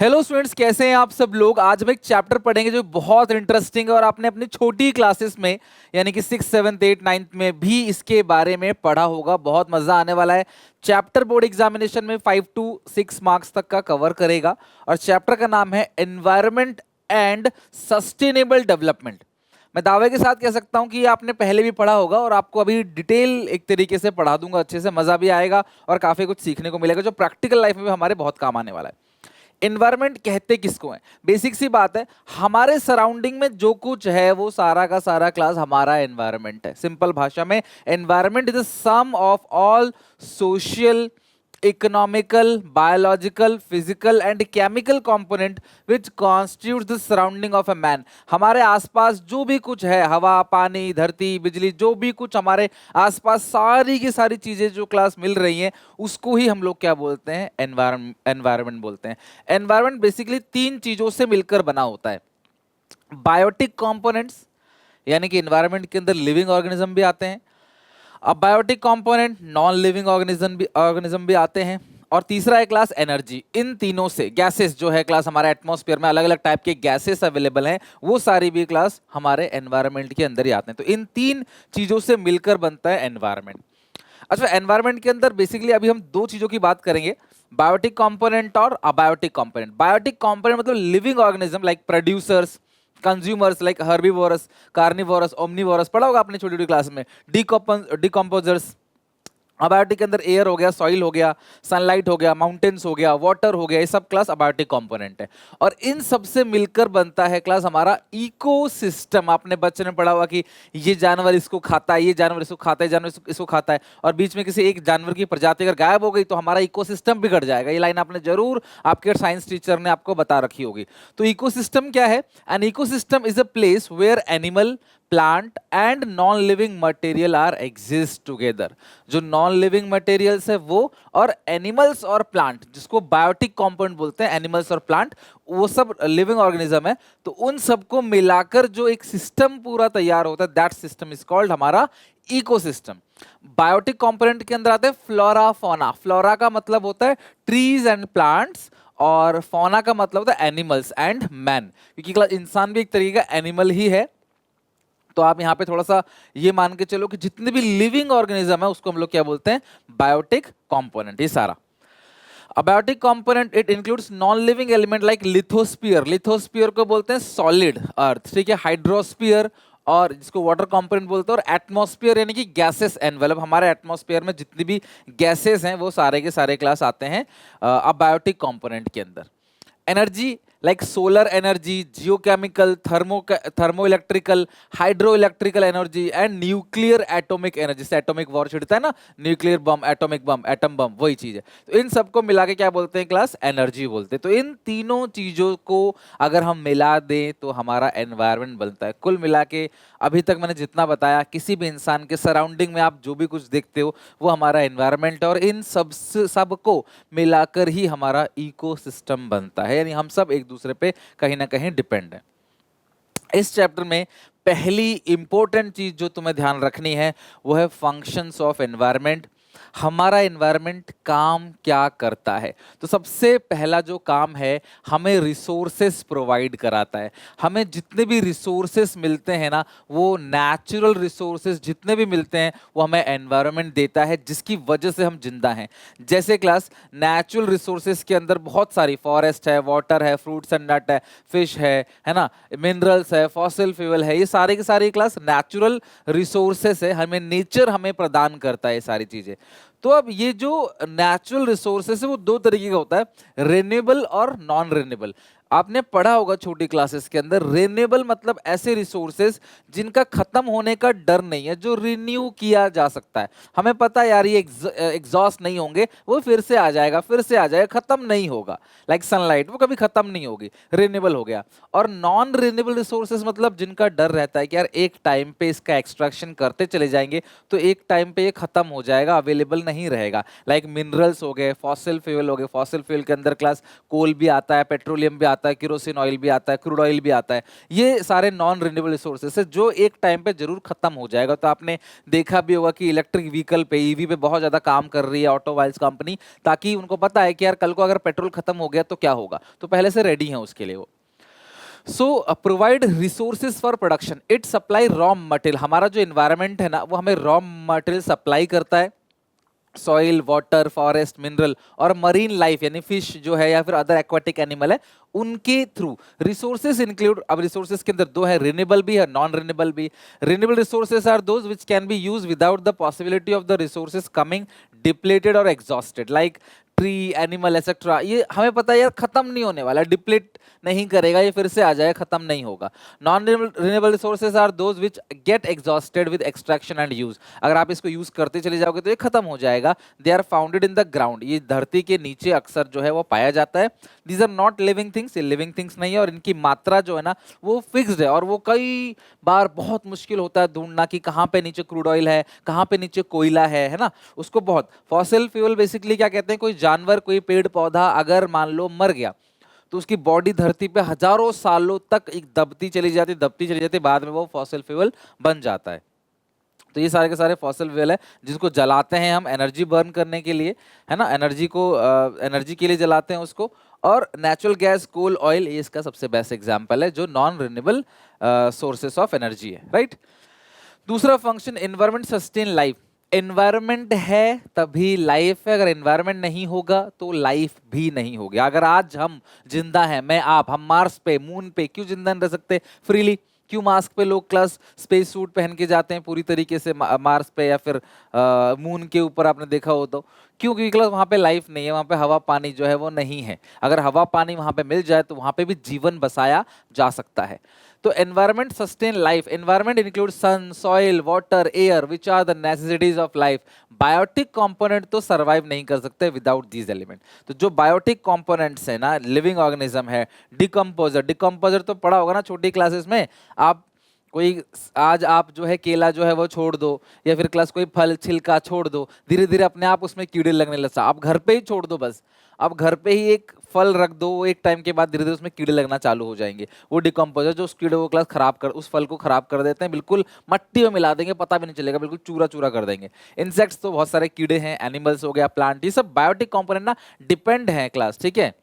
Hello students, कैसे हैं आप सब लोग। आज हम एक चैप्टर पढ़ेंगे जो बहुत इंटरेस्टिंग है और आपने अपनी छोटी क्लासेस में यानी कि 6, 7, 8, 9 में भी इसके बारे में पढ़ा होगा। बहुत मजा आने वाला है। चैप्टर बोर्ड एग्जामिनेशन में 5 to 6 मार्क्स तक का कवर करेगा और चैप्टर का नाम है एनवायरमेंट एंड सस्टेनेबल डेवलपमेंट। मैं दावे के साथ कह सकता हूं कि ये आपने पहले भी पढ़ा होगा और आपको अभी डिटेल एक तरीके से पढ़ा दूंगा, अच्छे से मजा भी आएगा और काफी कुछ सीखने को मिलेगा जो प्रैक्टिकल लाइफ में भी हमारे बहुत काम आने वाला है। इन्वायरमेंट कहते किसको है? बेसिक सी बात है, हमारे सराउंडिंग में जो कुछ है वो सारा का सारा क्लास हमारा एनवायरमेंट है। सिंपल भाषा में environment is the sum of all social, economical, biological, physical and chemical component which constitutes the surrounding of a man। हमारे आसपास जो भी कुछ है, हवा, पानी, धरती, बिजली, जो भी कुछ हमारे आसपास सारी की सारी चीजें जो क्लास मिल रही हैं उसको ही हम लोग क्या बोलते हैं? एनवायरमेंट बोलते हैं। एनवायरमेंट बेसिकली 3 चीजों से मिलकर बना होता है। बायोटिक कंपोनेंट्स यानी कि एनवायरमेंट के अंदर लिविंग ऑर्गेनिज्म भी आते हैं। अब biotic component non living organism भी आते हैं। और तीसरा है क्लास एनर्जी। इन तीनों से गैसेस जो है क्लास, हमारे एटमॉस्फेयर में अलग अलग टाइप के गैसेस अवेलेबल हैं, वो सारी भी क्लास हमारे एनवायरनमेंट के अंदर ही आते हैं। तो इन 3 चीजों से मिलकर बनता है एनवायरनमेंट। अच्छा, एनवायरनमेंट के अंदर बेसिकली अभी हम 2 चीजों की बात करेंगे, बायोटिक कंपोनेंट और अबायोटिक कंपोनेंट। बायोटिक कंपोनेंट मतलब living organism like producers, consumers like herbivorous, carnivorous, omnivorous, पढ़ा होगा आपने छोटी छोटी क्लास में। डिकम्पोजर्स। अबायोटिक के अंदर एयर हो गया, सॉइल हो गया, सनलाइट हो गया, माउंटेन्स हो गया, वाटर हो गया, ये सब क्लास अबायोटिक कंपोनेंट है। और इन सब से मिलकर बनता है क्लास हमारा इकोसिस्टम। आपने बच्चे ने पढ़ा हुआ कि ये जानवर इसको खाता है, ये जानवर इसको खाता है, जानवर इसको खाता है, और बीच में किसी एक जानवर की प्रजाति अगर गायब हो गई तो हमारा इकोसिस्टम बिगड़ जाएगा। ये लाइन आपने जरूर, आपके साइंस टीचर ने आपको बता रखी होगी। तो इकोसिस्टम क्या है? An ecosystem is a place where animal, plant and non living material are exist together. जो नॉन लिविंग मटेरियल्स है वो, और एनिमल्स और प्लांट, जिसको बायोटिक कंपाउंड बोलते हैं, एनिमल्स और प्लांट, वो सब लिविंग ऑर्गेनिज्म है। तो उन सबको मिलाकर जो एक सिस्टम पूरा तैयार होता है, दैट सिस्टम इज कॉल्ड हमारा इकोसिस्टम। बायोटिक कंपोनेंट के अंदर आते हैं फ्लोरा, फौना। फ्लोरा का मतलब होता है ट्रीज एंड प्लांट्स, और फौना का मतलब होता है एनिमल्स एंड मैन, क्योंकि इंसान भी एक तरीके का एनिमल ही है। तो आप यहाँ पे थोड़ा सा ये मान के चलो कि जितने भी लिविंग ऑर्गेनिज्म है उसको हम लोग क्या बोलते हैं? Biotic component. ये सारा abiotic component it includes non living element like lithosphere. Lithosphere को बोलते हैं सॉलिड अर्थ, ठीक है। हाइड्रोस्फीयर, और जिसको वाटर कंपोनेंट बोलते हैं। और एटमॉस्फेयर यानी कि गैसेस एनवेलप। हमारे एटमॉस्फेयर में जितनी भी गैसेस हैं वो सारे के सारे क्लास आते हैं अबायोटिक कंपोनेंट के अंदर। Energy like solar energy, geochemical, thermo electrical, hydro electrical energy and nuclear atomic energy. से एटॉमिक वॉर छिड़ता है ना, nuclear bomb, atomic bomb, atom bomb, वही चीज है। तो इन सबको मिला के क्या बोलते हैं क्लास? एनर्जी बोलते हैं। तो इन तीनों चीजों को अगर हम मिला दें तो हमारा एनवायरनमेंट बनता है। कुल मिला के अभी तक मैंने जितना बताया, किसी भी इंसान के सराउंडिंग में आप जो भी कुछ देखते हो वो हमारा एनवायरनमेंट है, और इन सबको मिलाकर ही हमारा इकोसिस्टम बनता है। यानी हम सब एक दूसरे पे कहीं ना कहीं डिपेंड है। इस चैप्टर में पहली इंपॉर्टेंट चीज जो तुम्हें ध्यान रखनी है वो है फंक्शंस ऑफ एनवायरनमेंट। हमारा एनवायरनमेंट काम क्या करता है? तो सबसे पहला जो काम है, हमें रिसोर्सेस प्रोवाइड कराता है। हमें जितने भी रिसोर्सेस मिलते हैं ना, वो नेचुरल रिसोर्सेस जितने भी मिलते हैं वो हमें एनवायरनमेंट देता है, जिसकी वजह से हम जिंदा हैं। जैसे क्लास नेचुरल रिसोर्सेस के अंदर बहुत सारी, फॉरेस्ट है, वाटर है, फ्रूट्स एंड नट है, फिश है ना, मिनरल्स है, फॉसिल फ्यूल है, ये सारे के सारे क्लास नेचुरल रिसोर्सेस है। हमें नेचर हमें प्रदान करता है ये सारी चीजें। तो अब ये जो नेचुरल रिसोर्सेस है वो 2 तरीके का होता है, रेन्यूएबल और नॉन रेन्यूएबल। आपने पढ़ा होगा छोटी क्लासेस के अंदर, रेन्यूएबल मतलब ऐसे रिसोर्सेस जिनका खत्म होने का डर नहीं है, जो रिन्यू किया जा सकता है। हमें पता है यार ये एग्जॉस्ट नहीं होंगे, वो फिर से आ जाएगा, फिर से आ जाएगा, खत्म नहीं होगा। लाइक सनलाइट, वो कभी खत्म नहीं होगी, रेन्यूएबल हो गया। और नॉन रेन्यूएबल रिसोर्सेज मतलब जिनका डर रहता है कि यार एक टाइम पे इसका एक्सट्रैक्शन करते चले जाएंगे तो एक टाइम पे ये खत्म हो जाएगा, अवेलेबल नहीं रहेगा। लाइक मिनरल्स हो गए, फॉसिल फ्यूल हो गए। फॉसिल फ्यूल के अंदर क्लास कोल भी आता है, पेट्रोलियम भी आता आता है, केरोसिन ऑयल भी आता है, क्रूड ऑयल भी आता है। ये सारे नॉन रिन्यूएबल रिसोर्सेस है जो एक टाइम पे जरूर खत्म हो जाएगा। तो आपने देखा भी होगा कि इलेक्ट्रिक व्हीकल पे, ईवी पे बहुत ज्यादा काम कर रही है ऑटोमोबाइल्स कंपनी, ताकि उनको पता है कि यार कल को अगर पेट्रोल खत्म हो गया तो क्या होगा, तो पहले से रेडी है उसके लिए वो। So provide resources for production, it supply raw material. हमारा जो इन्वायरमेंट है ना वो हमें रॉ मटेरियल सप्लाई करता है, सॉइल, वाटर, फॉरेस्ट, मिनरल और मरीन लाइफ यानी फिश जो है या फिर अदर एक्वाटिक एनिमल है उनके थ्रू। रिसोर्सेज इंक्लूड, अब रिसोर्सेज के अंदर दो है, रिन्यूएबल भी है, नॉन रिन्यूएबल भी। Renewable resources are those which can be used without the possibility of the resources coming depleted और exhausted, like tree, animal etcetera. ये हमें पता है यार खत्म नहीं होने वाला, डिप्लीट नहीं करेगा, ये फिर से आ जाएगा, खत्म नहीं होगा। Non renewable resources are those which get exhausted with extraction and use. अगर आप इसको यूज करते चले जाओगे तो ये खत्म हो जाएगा। They are founded in the ground, ये धरती के नीचे अक्सर जो है वो पाया जाता है। These are not living things, ये लिविंग थिंग्स नहीं है, और इनकी मात्रा जो है ना वो फिक्स्ड है, और वो कई बार बहुत मुश्किल होता है ढूंढना कि कहाँ पे नीचे क्रूड ऑयल है, कहाँ पे नीचे कोयला है ना, उसको बहुत। फॉसिल फ्यूल बेसिकली क्या कहते हैं, कोई जानवर, कोई पेड़ पौधा अगर मान लो मर गया तो उसकी बॉडी धरती पे हजारों सालों तक एक दबती चली जाती, बाद में वो फॉसिल फ्यूल बन जाता है। तो ये सारे के सारे फॉसिल फ्यूल है जिसको जलाते हैं हम एनर्जी बर्न करने के लिए, है ना, एनर्जी को एनर्जी के लिए जलाते हैं उसको। और नेचुरल गैस, कोल, ऑयल, ये इसका सबसे बेस्ट एग्जांपल है जो non renewable sources of energy है, राइट। दूसरा function, environment sustain life. Environment है तभी लाइफ है, अगर एनवायरमेंट नहीं होगा तो लाइफ भी नहीं होगी। अगर आज हम जिंदा हैं, मैं आप, हम मार्स पे, मून पे क्यों जिंदा नहीं रह सकते फ्रीली? क्यों मास्क पे लोग क्लास स्पेस सूट पहन के जाते हैं पूरी तरीके से मार्स पे या फिर मून के ऊपर, आपने देखा हो तो? क्यों? क्योंकि क्लास वहाँ पे लाइफ नहीं है, वहाँ पे हवा पानी जो है वो नहीं है। अगर हवा पानी वहाँ पे मिल जाए तो वहाँ पे भी जीवन बसाया जा सकता है। तो environment sustain life. Environment include sun, soil, water, air which are the necessities of life. Biotic component तो सरवाइव नहीं कर सकते विदाउट दीज एलिमेंट। तो जो बायोटिक कंपोनेंट्स है ना, लिविंग ऑर्गेनिज्म है, डिकम्पोजर, डिकम्पोजर तो पढ़ा होगा ना छोटी क्लासेस में आप। कोई आज आप जो है केला जो है वो छोड़ दो, या फिर क्लास कोई फल छिलका छोड़ दो, धीरे धीरे अपने आप उसमें कीड़े लगने लगता। आप घर पे ही छोड़ दो बस, आप घर पे ही एक फल रख दो, एक टाइम के बाद धीरे धीरे उसमें कीड़े लगना चालू हो जाएंगे। वो डिकम्पोजर जो उस कीड़े को क्लास खराब कर, उस फल को खराब कर देते हैं, बिल्कुल मट्टी में मिला देंगे, पता भी नहीं चलेगा, बिल्कुल चूरा चूरा कर देंगे। इंसेक्ट्स तो बहुत सारे कीड़े हैं, एनिमल्स हो गया, प्लांट, ये सब बायोटिक कंपोनेंट ना डिपेंड है क्लास, ठीक है,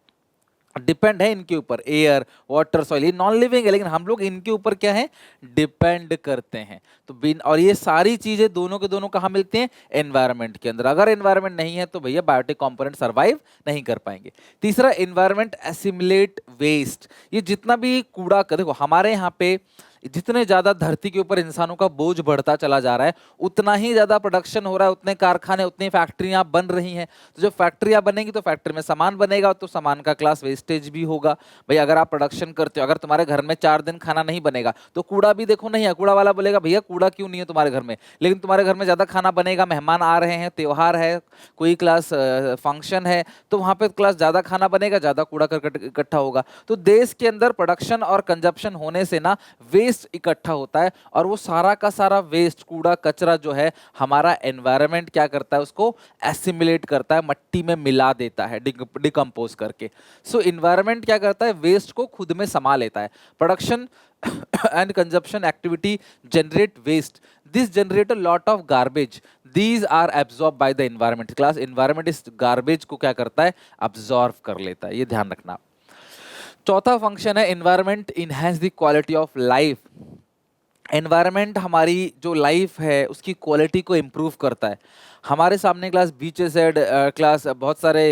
डिपेंड है इनके ऊपर। एयर, वाटर, सॉइल, ये नॉन लिविंग है लेकिन हम लोग इनके ऊपर क्या है, डिपेंड करते हैं। तो बिन, और ये सारी चीजें दोनों के दोनों कहाँ मिलती हैं, एनवायरनमेंट के अंदर। अगर एनवायरनमेंट नहीं है तो भैया बायोटिक कंपोनेंट सरवाइव नहीं कर पाएंगे। तीसरा, एनवायरनमेंट एसिमुलेट वेस्ट। ये जितना भी कूड़ा, देखो हमारे यहाँ पे जितने ज्यादा धरती के ऊपर इंसानों का बोझ बढ़ता चला जा रहा है, उतना ही ज्यादा प्रोडक्शन हो रहा है, उतने कारखाने, उतनी फैक्ट्रियां बन रही हैं। तो जब फैक्ट्रियां बनेंगी तो फैक्ट्री में सामान बनेगा, तो सामान का क्लास वेस्टेज भी होगा। भाई अगर आप प्रोडक्शन करते हो, अगर तुम्हारे घर में 4 दिन खाना नहीं बनेगा तो कूड़ा भी देखो नहीं है। कूड़ा वाला बोलेगा भैया कूड़ा क्यों नहीं है तुम्हारे घर में, लेकिन तुम्हारे घर में ज्यादा खाना बनेगा, मेहमान आ रहे हैं, त्योहार है, कोई क्लास फंक्शन है, तो वहां पे क्लास ज्यादा खाना बनेगा, ज्यादा कूड़ा करकट इकट्ठा होगा। तो देश के अंदर प्रोडक्शन और कंजप्शन होने से ना वेस्ट इकट्ठा होता है, और वो सारा का सारा वेस्ट, कूड़ा कचरा जो है हमारा एनवायरनमेंट क्या करता है, उसको एसिमुलेट करता है, मट्टी में मिला देता है डिकम्पोज करके। सो एनवायरनमेंट क्या करता है, वेस्ट को खुद में समा लेता है। Production and consumption activity generate waste, this generate a lot of garbage, these are absorb by the environment. Class environment इस गार्बेज को क्या करता है, अब्जॉर्व कर लेता है, ये ध्यान रखना। चौथा फंक्शन है, environment enhance the quality of life. Environment हमारी जो लाइफ है उसकी क्वालिटी को इम्प्रूव करता है। हमारे सामने क्लास बीचेस है, क्लास बहुत सारे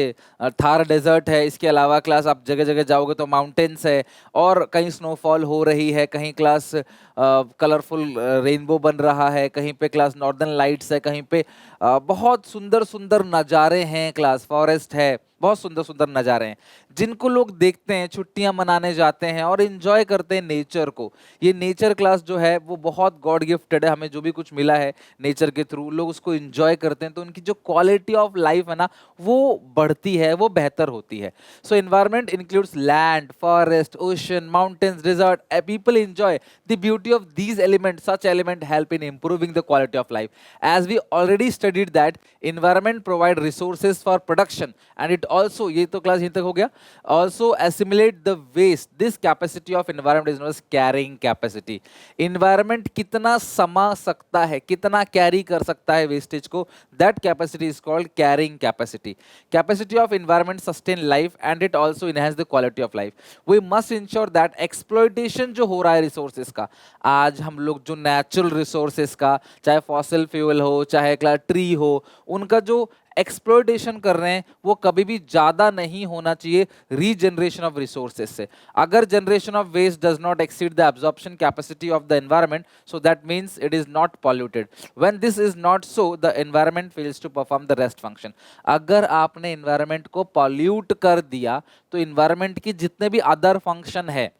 थार डेजर्ट है, इसके अलावा क्लास आप जगह जगह जाओगे तो माउंटेन्स है, और कहीं स्नोफॉल हो रही है, कहीं क्लास कलरफुल रेनबो बन रहा है, कहीं पे क्लास नॉर्दर्न लाइट्स है, कहीं पे बहुत सुंदर सुंदर नज़ारे हैं, क्लास फॉरेस्ट है, बहुत सुंदर सुंदर नज़ारे हैं जिनको लोग देखते हैं, छुट्टियां मनाने जाते हैं और एंजॉय करते हैं नेचर को। ये नेचर क्लास जो है वो बहुत गॉड गिफ्टेड है, हमें जो भी कुछ मिला है नेचर के थ्रू, लोग उसको एंजॉय करते करते हैं तो उनकी जो क्वालिटी ऑफ लाइफ है ना वो बढ़ती है, वो बेहतर होती है। So environment includes land, forest, ocean, mountains, desert. People enjoy the beauty of these elements. Such elements help in improving the quality of life. As we already studied that environment provide resources for production and it also, ये तो class यहीं तक हो गया, also assimilate the waste. This capacity of environment is known as carrying capacity. Environment कितना समा सकता है, कितना कैरी कर सकता है वेस्टेज को, that capacity is called carrying capacity. Capacity of environment sustain life and it also enhance the quality of life. We must ensure that exploitation जो हो रहा है रिसोर्सेज का, आज हम लोग जो नेचुरल रिसोर्सेज का, चाहे फॉसिल फ्यूल हो चाहे ट्री हो, उनका जो एक्सप्लॉयटेशन कर रहे हैं वो कभी भी ज्यादा नहीं होना चाहिए रीजनरेशन ऑफ रिसोर्सेज से। अगर generation of waste does not exceed the absorption capacity of the environment, so that means it is not polluted. When this is not so, the environment fails to perform the rest function. अगर आपने environment को pollute कर दिया तो environment की जितने भी other function है,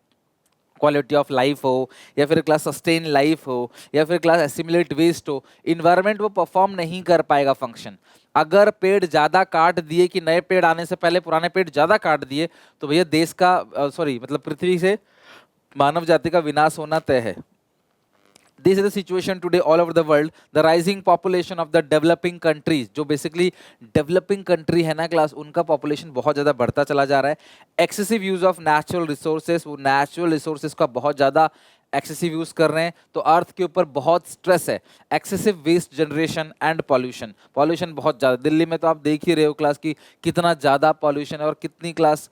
क्वालिटी ऑफ लाइफ हो या फिर क्लास सस्टेन लाइफ हो या फिर क्लास एसिमुलेट वेस्ट हो, इन्वायरमेंट वो परफॉर्म नहीं कर पाएगा फंक्शन। अगर पेड़ ज़्यादा काट दिए कि नए पेड़ आने से पहले पुराने पेड़ ज़्यादा काट दिए तो भैया देश का सॉरी मतलब पृथ्वी से मानव जाति का विनाश होना तय है। This is the situation today all over the world. The rising population of the developing countries, जो basically developing country है ना क्लास, उनका population बहुत ज़्यादा बढ़ता चला जा रहा है। Excessive use of natural resources, वो natural resources का बहुत ज़्यादा एक्सेसिव यूज कर रहे हैं तो अर्थ के ऊपर बहुत स्ट्रेस है। Excessive waste generation and pollution, pollution बहुत ज़्यादा, दिल्ली में तो आप देख ही रहे हो क्लास की कितना ज़्यादा पॉल्यूशन है और कितनी क्लास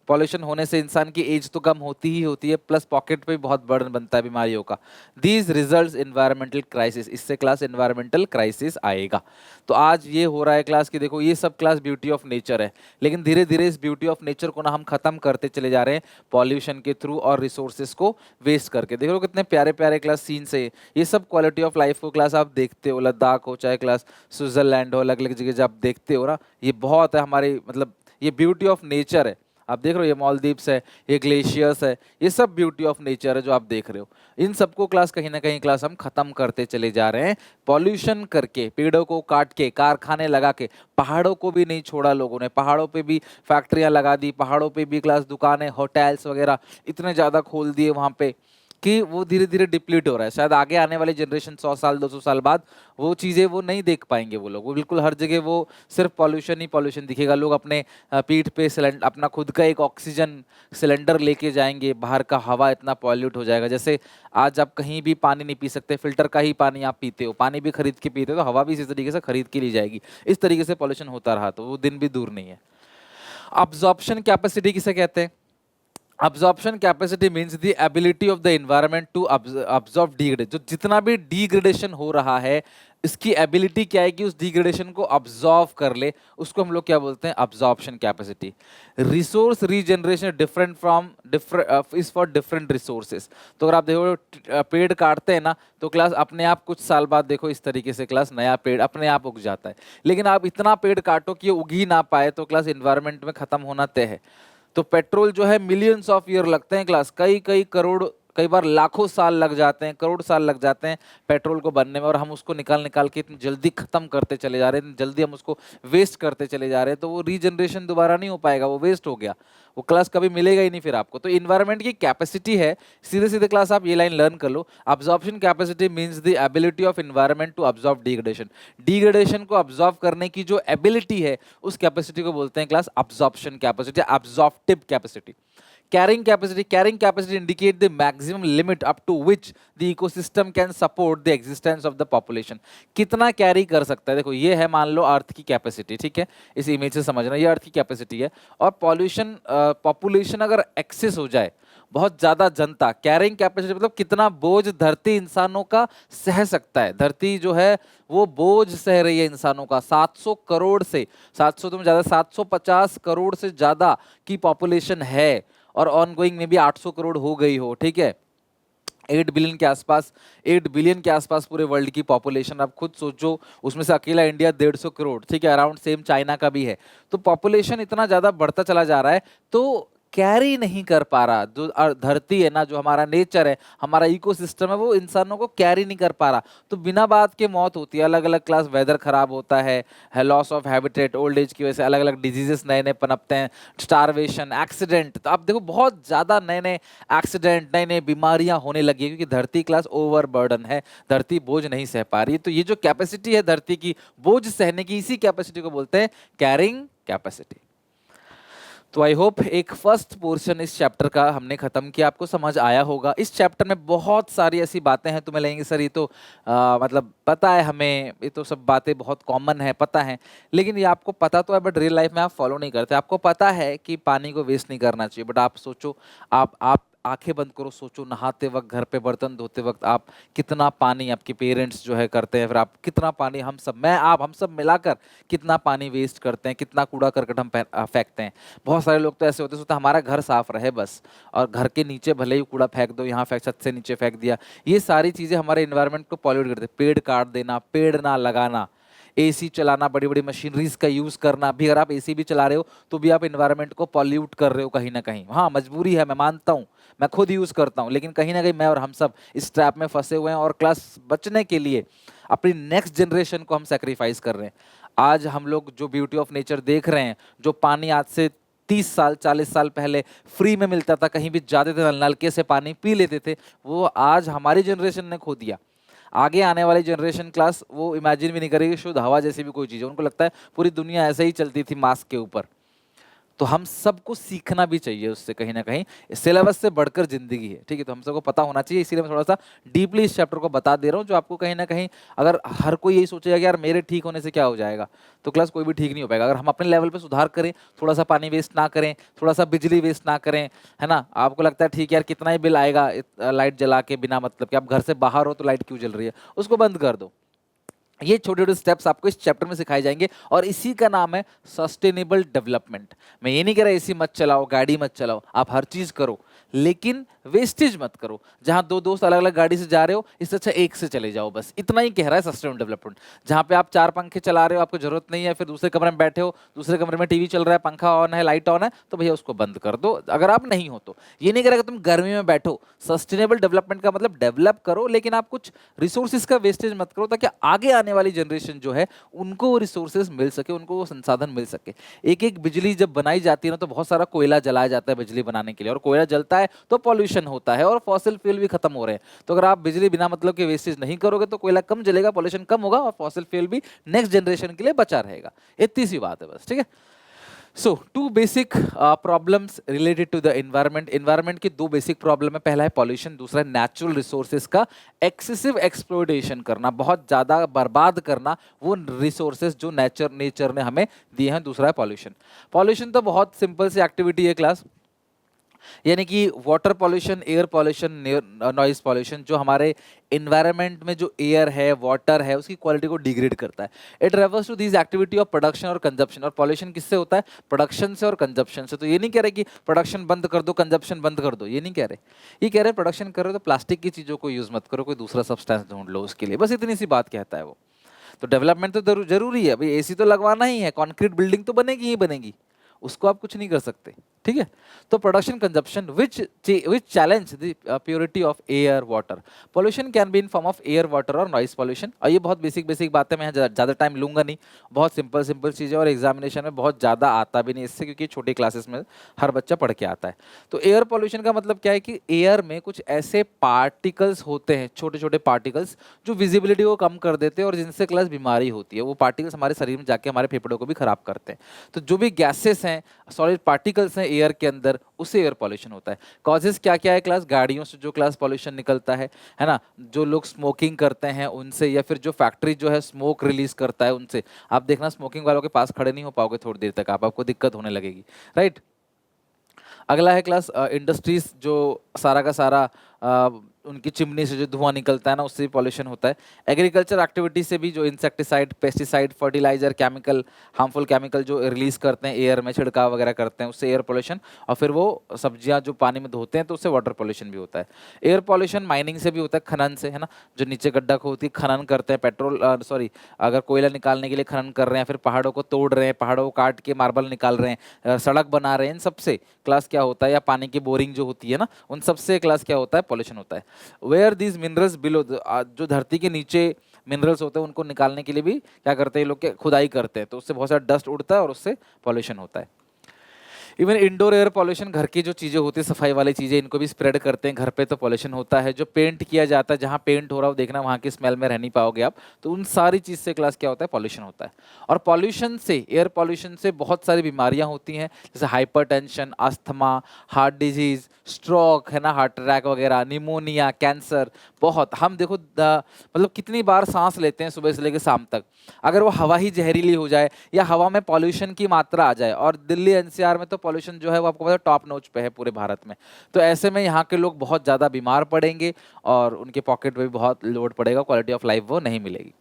पॉल्यूशन होने से इंसान की एज तो कम होती ही होती है, प्लस पॉकेट पे भी बहुत बर्डन बनता है बीमारियों का। दीज रिजल्ट्स एनवायरमेंटल क्राइसिस, इससे क्लास एनवायरमेंटल क्राइसिस आएगा। तो आज ये हो रहा है क्लास की, देखो ये सब क्लास ब्यूटी ऑफ नेचर है, लेकिन धीरे धीरे इस ब्यूटी ऑफ नेचर को ना हम खत्म करते चले जा रहे हैं पॉल्यूशन के थ्रू और रिसोर्सेज को वेस्ट करके। देखो कितने प्यारे प्यारे क्लास सीन्स है, ये सब क्वालिटी ऑफ लाइफ को क्लास आप देखते हो, लद्दाख हो चाहे क्लास स्विट्जरलैंड हो, अलग अलग जगह जब आप देखते हो ना, ये बहुत है हमारी मतलब ये ब्यूटी ऑफ नेचर है। आप देख रहे हो ये मालदीव्स है, ये ग्लेशियर्स है, ये सब ब्यूटी ऑफ नेचर है जो आप देख रहे हो। इन सबको क्लास कहीं ना कहीं क्लास हम खत्म करते चले जा रहे हैं पॉल्यूशन करके, पेड़ों को काट के, कारखाने लगा के। पहाड़ों को भी नहीं छोड़ा लोगों ने, पहाड़ों पे भी फैक्ट्रियां लगा दी, पहाड़ों पे भी क्लास दुकानें, होटल्स वगैरह इतने ज़्यादा खोल दिए वहाँ पे कि वो धीरे धीरे डिप्लीट हो रहा है। शायद आगे आने वाली जनरेशन 100 साल 200 साल बाद वो चीज़ें वो नहीं देख पाएंगे वो लोग, वो बिल्कुल हर जगह वो सिर्फ पॉल्यूशन ही पॉल्यूशन दिखेगा। लोग अपने पीठ पे सिलेंडर, अपना खुद का एक ऑक्सीजन सिलेंडर लेके जाएंगे, बाहर का हवा इतना पॉल्यूट हो जाएगा। जैसे आज आप कहीं भी पानी नहीं पी सकते, फिल्टर का ही पानी आप पीते हो, पानी भी खरीद के पीते हो, तो हवा भी इसी तरीके से खरीद के ली जाएगी। इस तरीके से पॉल्यूशन होता रहा तो वो दिन भी दूर नहीं है। अब्जॉर्प्शन कैपेसिटी किसे कहते हैं? Absorption capacity means the ability of the environment to absorb degradation। जो जितना भी डिग्रेडेशन हो रहा है इसकी एबिलिटी क्या है कि उस डिग्रेडेशन को अब्जॉर्व कर ले, उसको हम लोग क्या बोलते हैं? Absorption capacity. Resource regeneration different from is for different resources. तो अगर आप देखो पेड़ काटते हैं ना तो क्लास अपने आप कुछ साल बाद देखो इस तरीके से क्लास नया पेड़ अपने आप उग जाता है, लेकिन आप इतना पेड़ काटो कि उग ही ना पाए तो क्लास इन्वायरमेंट में खत्म होना तय है। तो पेट्रोल जो है मिलियंस ऑफ ईयर लगते हैं क्लास, कई कई करोड़, कई बार लाखों साल लग जाते हैं, करोड़ साल लग जाते हैं पेट्रोल को बनने में, और हम उसको निकाल निकाल के इतनी जल्दी खत्म करते चले जा रहे हैं, इतनी जल्दी हम उसको वेस्ट करते चले जा रहे हैं, तो वो रीजनरेशन दोबारा नहीं हो पाएगा, वो वेस्ट हो गया, वो क्लास कभी मिलेगा ही नहीं फिर आपको। तो इन्वायरमेंट की कैपेसिटी है, सीधे सीधे क्लास आप ये लाइन लर्न कर लो, absorption capacity means the ability of environment to absorb degradation. Degradation को अब्जॉर्ब करने की जो एबिलिटी है उस कैपेसिटी को बोलते हैं class absorption capacity, absorptive capacity. Carrying capacity indicate the maximum limit up to which the ecosystem can support the existence of the population। कितना कैरी कर सकता है, देखो ये है मान लो अर्थ की कैपेसिटी, ठीक है, इस इमेज से समझना, ये अर्थ की कैपेसिटी है, और पॉपुलेशन अगर एक्सेस हो जाए, बहुत ज्यादा जनता, कैरिंग कैपेसिटी मतलब कितना बोझ धरती इंसानों का सह सकता है। धरती जो है वो बोझ सह रही है इंसानों का, 700 करोड़ से 700 तो ज्यादा 750 करोड़ से ज्यादा की पॉपुलेशन है, और ऑनगोइंग में भी 800 करोड़ हो गई हो, ठीक है, 8 बिलियन के आसपास, 8 बिलियन के आसपास पूरे वर्ल्ड की पॉपुलेशन। आप खुद सोचो, उसमें से अकेला इंडिया 150 करोड़, ठीक है, अराउंड सेम चाइना का भी है। तो पॉपुलेशन इतना ज़्यादा बढ़ता चला जा रहा है, तो कैरी नहीं कर पा रहा, जो धरती है ना, जो हमारा नेचर है, हमारा इकोसिस्टम है, वो इंसानों को कैरी नहीं कर पा रहा, तो बिना बात के मौत होती है। अलग अलग क्लास वेदर खराब होता है, loss of habitat, old age की वजह से अलग अलग डिजीजेस नए नए पनपते हैं, स्टारवेशन, एक्सीडेंट। तो आप देखो बहुत ज्यादा नए नए एक्सीडेंट, नई नई बीमारियां होने लगी है, क्योंकि धरती क्लास ओवरबर्डन है, धरती बोझ नहीं सह पा रही। तो ये जो कैपेसिटी है धरती की बोझ सहने की, इसी कैपेसिटी को बोलते हैं कैरिंग कैपेसिटी। तो आई होप एक फर्स्ट पोर्शन इस चैप्टर का हमने खत्म किया, आपको समझ आया होगा। इस चैप्टर में बहुत सारी ऐसी बातें हैं, तुम्हें लगेंगे सर ये तो मतलब पता है हमें, ये तो सब बातें बहुत कॉमन है, पता है, लेकिन ये आपको पता तो है बट रियल लाइफ में आप फॉलो नहीं करते। आपको पता है कि पानी को वेस्ट नहीं करना चाहिए, बट आप सोचो, आप आंखें बंद करो, सोचो नहाते वक्त, घर पे बर्तन धोते वक्त आप कितना पानी आपके पेरेंट्स जो है करते हैं, फिर आप कितना पानी, हम सब, मैं आप, हम सब मिलाकर कितना पानी वेस्ट करते हैं, कितना कूड़ा करकट हम फेंकते हैं। बहुत सारे लोग तो ऐसे होते हैं हमारा घर साफ रहे बस, और घर के नीचे भले ही कूड़ा फेंक दो, यहाँ फेंक, छत से नीचे फेंक दिया। ये सारी चीजें हमारे इन्वायरमेंट को पॉल्यूट करते हैं। पेड़ काट देना, पेड़ ना लगाना, एसी चलाना, बड़ी बड़ी मशीनरीज का यूज करना, भी अगर आप एसी भी चला रहे हो तो भी आप इन्वायरमेंट को पॉल्यूट कर रहे हो कहीं ना कहीं। हाँ मजबूरी है, मैं मानता हूँ, मैं खुद यूज करता हूँ, लेकिन कहीं ना कहीं मैं और हम सब इस ट्रैप में फंसे हुए हैं, और क्लास बचने के लिए अपनी नेक्स्ट जनरेशन को हम सेक्रीफाइस कर रहे हैं। आज हम लोग जो ब्यूटी ऑफ नेचर देख रहे हैं, जो पानी आज से 30 साल 40 साल पहले फ्री में मिलता था, कहीं भी जाते थे नलके से पानी पी लेते थे, वो आज हमारी जनरेशन ने खो दिया। आगे आने वाली जनरेशन क्लास वो इमेजिन भी नहीं करेगी शुद्ध हवा जैसी भी कोई चीज़ है। उनको लगता है पूरी दुनिया ऐसे ही चलती थी मास्क के ऊपर। तो हम सबको सीखना भी चाहिए उससे, कहीं ना कहीं सिलेबस से बढ़कर जिंदगी है, ठीक है। तो हम सबको पता होना चाहिए, इसीलिए मैं थोड़ा सा डीपली इस चैप्टर को बता दे रहा हूँ, जो आपको कहीं ना कहीं, अगर हर कोई यही सोचेगा कि यार मेरे ठीक होने से क्या हो जाएगा, तो क्लास कोई भी ठीक नहीं हो पाएगा। अगर हम अपने लेवल पे सुधार करें, थोड़ा सा पानी वेस्ट ना करें, थोड़ा सा बिजली वेस्ट ना करें, है ना। आपको लगता है ठीक है यार कितना ही बिल आएगा लाइट जला के, बिना मतलब कि आप घर से बाहर हो तो लाइट क्यों जल रही है, उसको बंद कर दो। ये छोटे छोटे स्टेप्स आपको इस चैप्टर में सिखाए जाएंगे, और इसी का नाम है सस्टेनेबल डेवलपमेंट। मैं ये नहीं कह रहा एसी मत चलाओ, गाड़ी मत चलाओ, आप हर चीज करो, लेकिन वेस्टेज मत करो। जहां दो दोस्त अलग अलग गाड़ी से जा रहे हो, इससे अच्छा एक से चले जाओ, बस इतना ही कह रहा है सस्टेनेबल डेवलपमेंट। जहां पे आप 4 पंखे चला रहे हो, आपको जरूरत नहीं है, फिर दूसरे कमरे में बैठे हो, दूसरे कमरे में टीवी चल रहा है, पंखा ऑन है, लाइट ऑन है, तो भैया उसको बंद कर दो, अगर आप नहीं हो तो। ये नहीं कह रहा कि तुम गर्मी में बैठो। सस्टेनेबल डेवलपमेंट का मतलब डेवलप करो, लेकिन आप कुछ रिसोर्सेज का वेस्टेज मत करो, ताकि आगे आने वाली जनरेशन जो है उनको वो रिसोर्सेज मिल सके, उनको वो संसाधन मिल सके। एक एक बिजली जब बनाई जाती है ना, तो बहुत सारा कोयला जलाया जाता है बिजली बनाने के लिए, और कोयला जलता है तो पॉल्यूशन होता है, और फॉसिल फ्यूल भी खत्म हो रहे हैं। तो अगर आप बिजली बिना मतलब के वेस्टेज नहीं करोगे, तो कोयला कम जलेगा, पॉल्यूशन कम होगा, और फॉसिल फ्यूल भी नेक्स्ट जनरेशन के लिए बचा रहेगा। इतनी सी बात है बस, ठीक है। So two basic problems related to the environment. Environment की दो बेसिक प्रॉब्लम है, पहला है पॉल्यूशन, दूसरा है नेचुरल रिसोर्सेज का एक्सेसिव एक्सप्लॉयटेशन करना, बहुत ज्यादा बर्बाद करना वो रिसोर्सेज जो नेचर ने हमें दिए हैं। दूसरा है पॉल्यूशन। पॉल्यूशन तो बहुत सिंपल सी एक्टिविटी है क्लास, यानी कि water pollution, air pollution, noise pollution, जो हमारे इन्वायरमेंट में जो एयर है, वाटर है, उसकी क्वालिटी को डिग्रेड करता है। It refers to this activity of production और कंजप्शन। और पॉल्यूशन किससे होता है? प्रोडक्शन से और कंजप्शन से। तो ये नहीं कह रहे कि प्रोडक्शन बंद कर दो, कंजप्शन बंद कर दो, ये नहीं कह रहे। ये कह रहे प्रोडक्शन कर रहे हो तो प्लास्टिक की चीज़ों को यूज़ मत करो, कोई दूसरा सब्सटेंस ढूंढ लो उसके लिए, बस इतनी सी बात कहता है वो। तो डेवलपमेंट तो जरूरी है भाई, एसी तो लगवाना ही है, कॉन्क्रीट बिल्डिंग तो बनेगी ही बनेगी, उसको आप कुछ नहीं कर सकते, ठीक है। तो production consumption which challenge the purity of air water. Pollution can be in form of air water और नॉइस पॉल्यूशन। और ये बहुत बेसिक बेसिक बातें, मैं ज़्यादा टाइम लूंगा नहीं, बहुत सिंपल सिंपल चीज़ें, और एग्जामिनेशन में बहुत ज़्यादा आता भी नहीं इससे, क्योंकि छोटी क्लासेस में हर बच्चा पढ़ के आता है। तो एयर पॉल्यूशन का मतलब क्या है कि एयर में कुछ ऐसे पार्टिकल्स होते हैं, छोटे छोटे पार्टिकल्स, जो विजिबिलिटी को कम कर देते हैं और जिनसे क्लास बीमारी होती है। वो पार्टिकल्स हमारे शरीर में जाके हमारे फेफड़ों को भी खराब करते हैं। तो जो भी गैसेस हैं, सॉलिड पार्टिकल्स हैं एयर के अंदर, उससे एयर पॉल्यूशन होता है। कॉजेस क्या क्या है क्लास? गाड़ियों से जो क्लास पॉल्यूशन निकलता है ना, जो लोग स्मोकिंग करते हैं उनसे, या फिर जो फैक्ट्री जो है स्मोक रिलीज करता है उनसे। आप देखना स्मोकिंग वालों के पास खड़े नहीं हो पाओगे थोड़ी देर तक, आपको दिक्कत होने लगेगी, राइट। अगला है क्लास इंडस्ट्रीज, जो सारा का सारा उनकी चिमनी से जो धुआं निकलता है ना, उससे भी पॉल्यूशन होता है। एग्रीकल्चर एक्टिविटी से भी जो insecticide, pesticide, fertiliser, chemical, harmful chemical जो रिलीज करते हैं एयर में, छिड़काव वगैरह करते हैं, उससे एयर पॉल्यूशन। और फिर वो सब्जियां जो पानी में धोते हैं तो उससे वाटर पॉल्यूशन भी होता है। एयर पॉल्यूशन माइनिंग से भी होता है, खनन से, है ना, जो नीचे गड्ढा खोदती खनन करते हैं, पेट्रोल सॉरी अगर कोयला निकालने के लिए खनन कर रहे हैं, फिर पहाड़ों को तोड़ रहे हैं, पहाड़ों को काट के मार्बल निकाल रहे हैं, सड़क बना रहे हैं, इन सबसे क्लास क्या होता है, या पानी की बोरिंग जो होती है ना, उन सबसे क्लास क्या होता है, पॉल्यूशन होता है। वेयर दीज मिनरल्स बिलो, जो धरती के नीचे मिनरल्स होते हैं उनको निकालने के लिए भी क्या करते हैं ये लोग, के खुदाई करते हैं, तो उससे बहुत सारा डस्ट उड़ता है और उससे पॉल्यूशन होता है। इवन इंडोर एयर पॉल्यूशन, घर की जो चीज़ें होती है सफाई वाली चीज़ें, इनको भी स्प्रेड करते हैं, घर पे तो पॉल्यूशन होता है। जो पेंट किया जाता है, जहाँ पेंट हो रहा हो देखना, वहाँ की स्मेल में रह नहीं पाओगे आप, तो उन सारी चीज़ से क्लास क्या होता है, पॉल्यूशन होता है। और पॉल्यूशन से, एयर पॉल्यूशन से बहुत सारी बीमारियाँ होती हैं, जैसे hypertension, asthma, heart disease, stroke, है ना, हार्ट अटैक वगैरह, निमोनिया, कैंसर। बहुत हम देखो मतलब कितनी बार सांस लेते हैं सुबह से लेकर शाम तक, अगर वो हवा ही जहरीली हो जाए या हवा में पॉल्यूशन की मात्रा आ जाए, और दिल्ली एनसीआर में तो पॉल्यूशन जो है वो आपको पता है टॉप नोच पे है पूरे भारत में, तो ऐसे में यहाँ के लोग बहुत ज़्यादा बीमार पड़ेंगे और उनके पॉकेट में भी बहुत लोड पड़ेगा, क्वालिटी ऑफ लाइफ वो नहीं मिलेगी।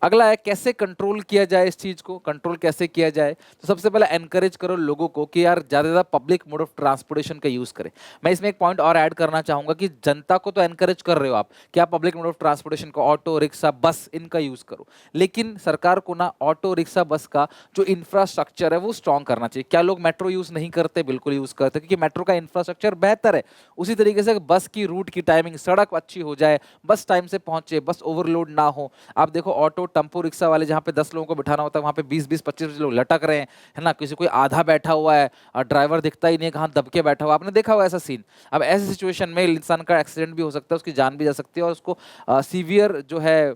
अगला है कैसे कंट्रोल किया जाए, इस चीज को कंट्रोल कैसे किया जाए। तो सबसे पहले एनकरेज करो लोगों को कि यार ज्यादा से ज्यादा पब्लिक मोड ऑफ ट्रांसपोर्टेशन का यूज करें। मैं इसमें एक पॉइंट और ऐड करना चाहूंगा कि जनता को तो एनकरेज कर रहे हो आप कि आप पब्लिक मोड ऑफ ट्रांसपोर्टेशन को, ऑटो रिक्शा, बस, इनका यूज करो, लेकिन सरकार को ना ऑटो रिक्शा बस का जो इंफ्रास्ट्रक्चर है वो स्ट्रॉन्ग करना चाहिए। क्या लोग मेट्रो यूज नहीं करते? बिल्कुल यूज करते, क्योंकि मेट्रो का इंफ्रास्ट्रक्चर बेहतर है। उसी तरीके से बस की रूट की टाइमिंग, सड़क अच्छी हो जाए, बस टाइम से पहुंचे, बस ओवरलोड ना हो। आप देखो ऑटो टेम्पो रिक्शा वाले जहाँ पे 10 लोगों को बिठाना होता है, वहाँ पे 20-20, 25 लोग लटक रहे हैं, है ना, किसी कोई आधा बैठा हुआ है और ड्राइवर दिखता ही नहीं है, कहाँ दब के बैठा हुआ। आपने देखा हुआ ऐसा सीन। अब ऐसी सिचुएशन में इंसान का एक्सीडेंट भी हो सकता है, उसकी जान भी जा सकती है, और उसको सीवियर जो है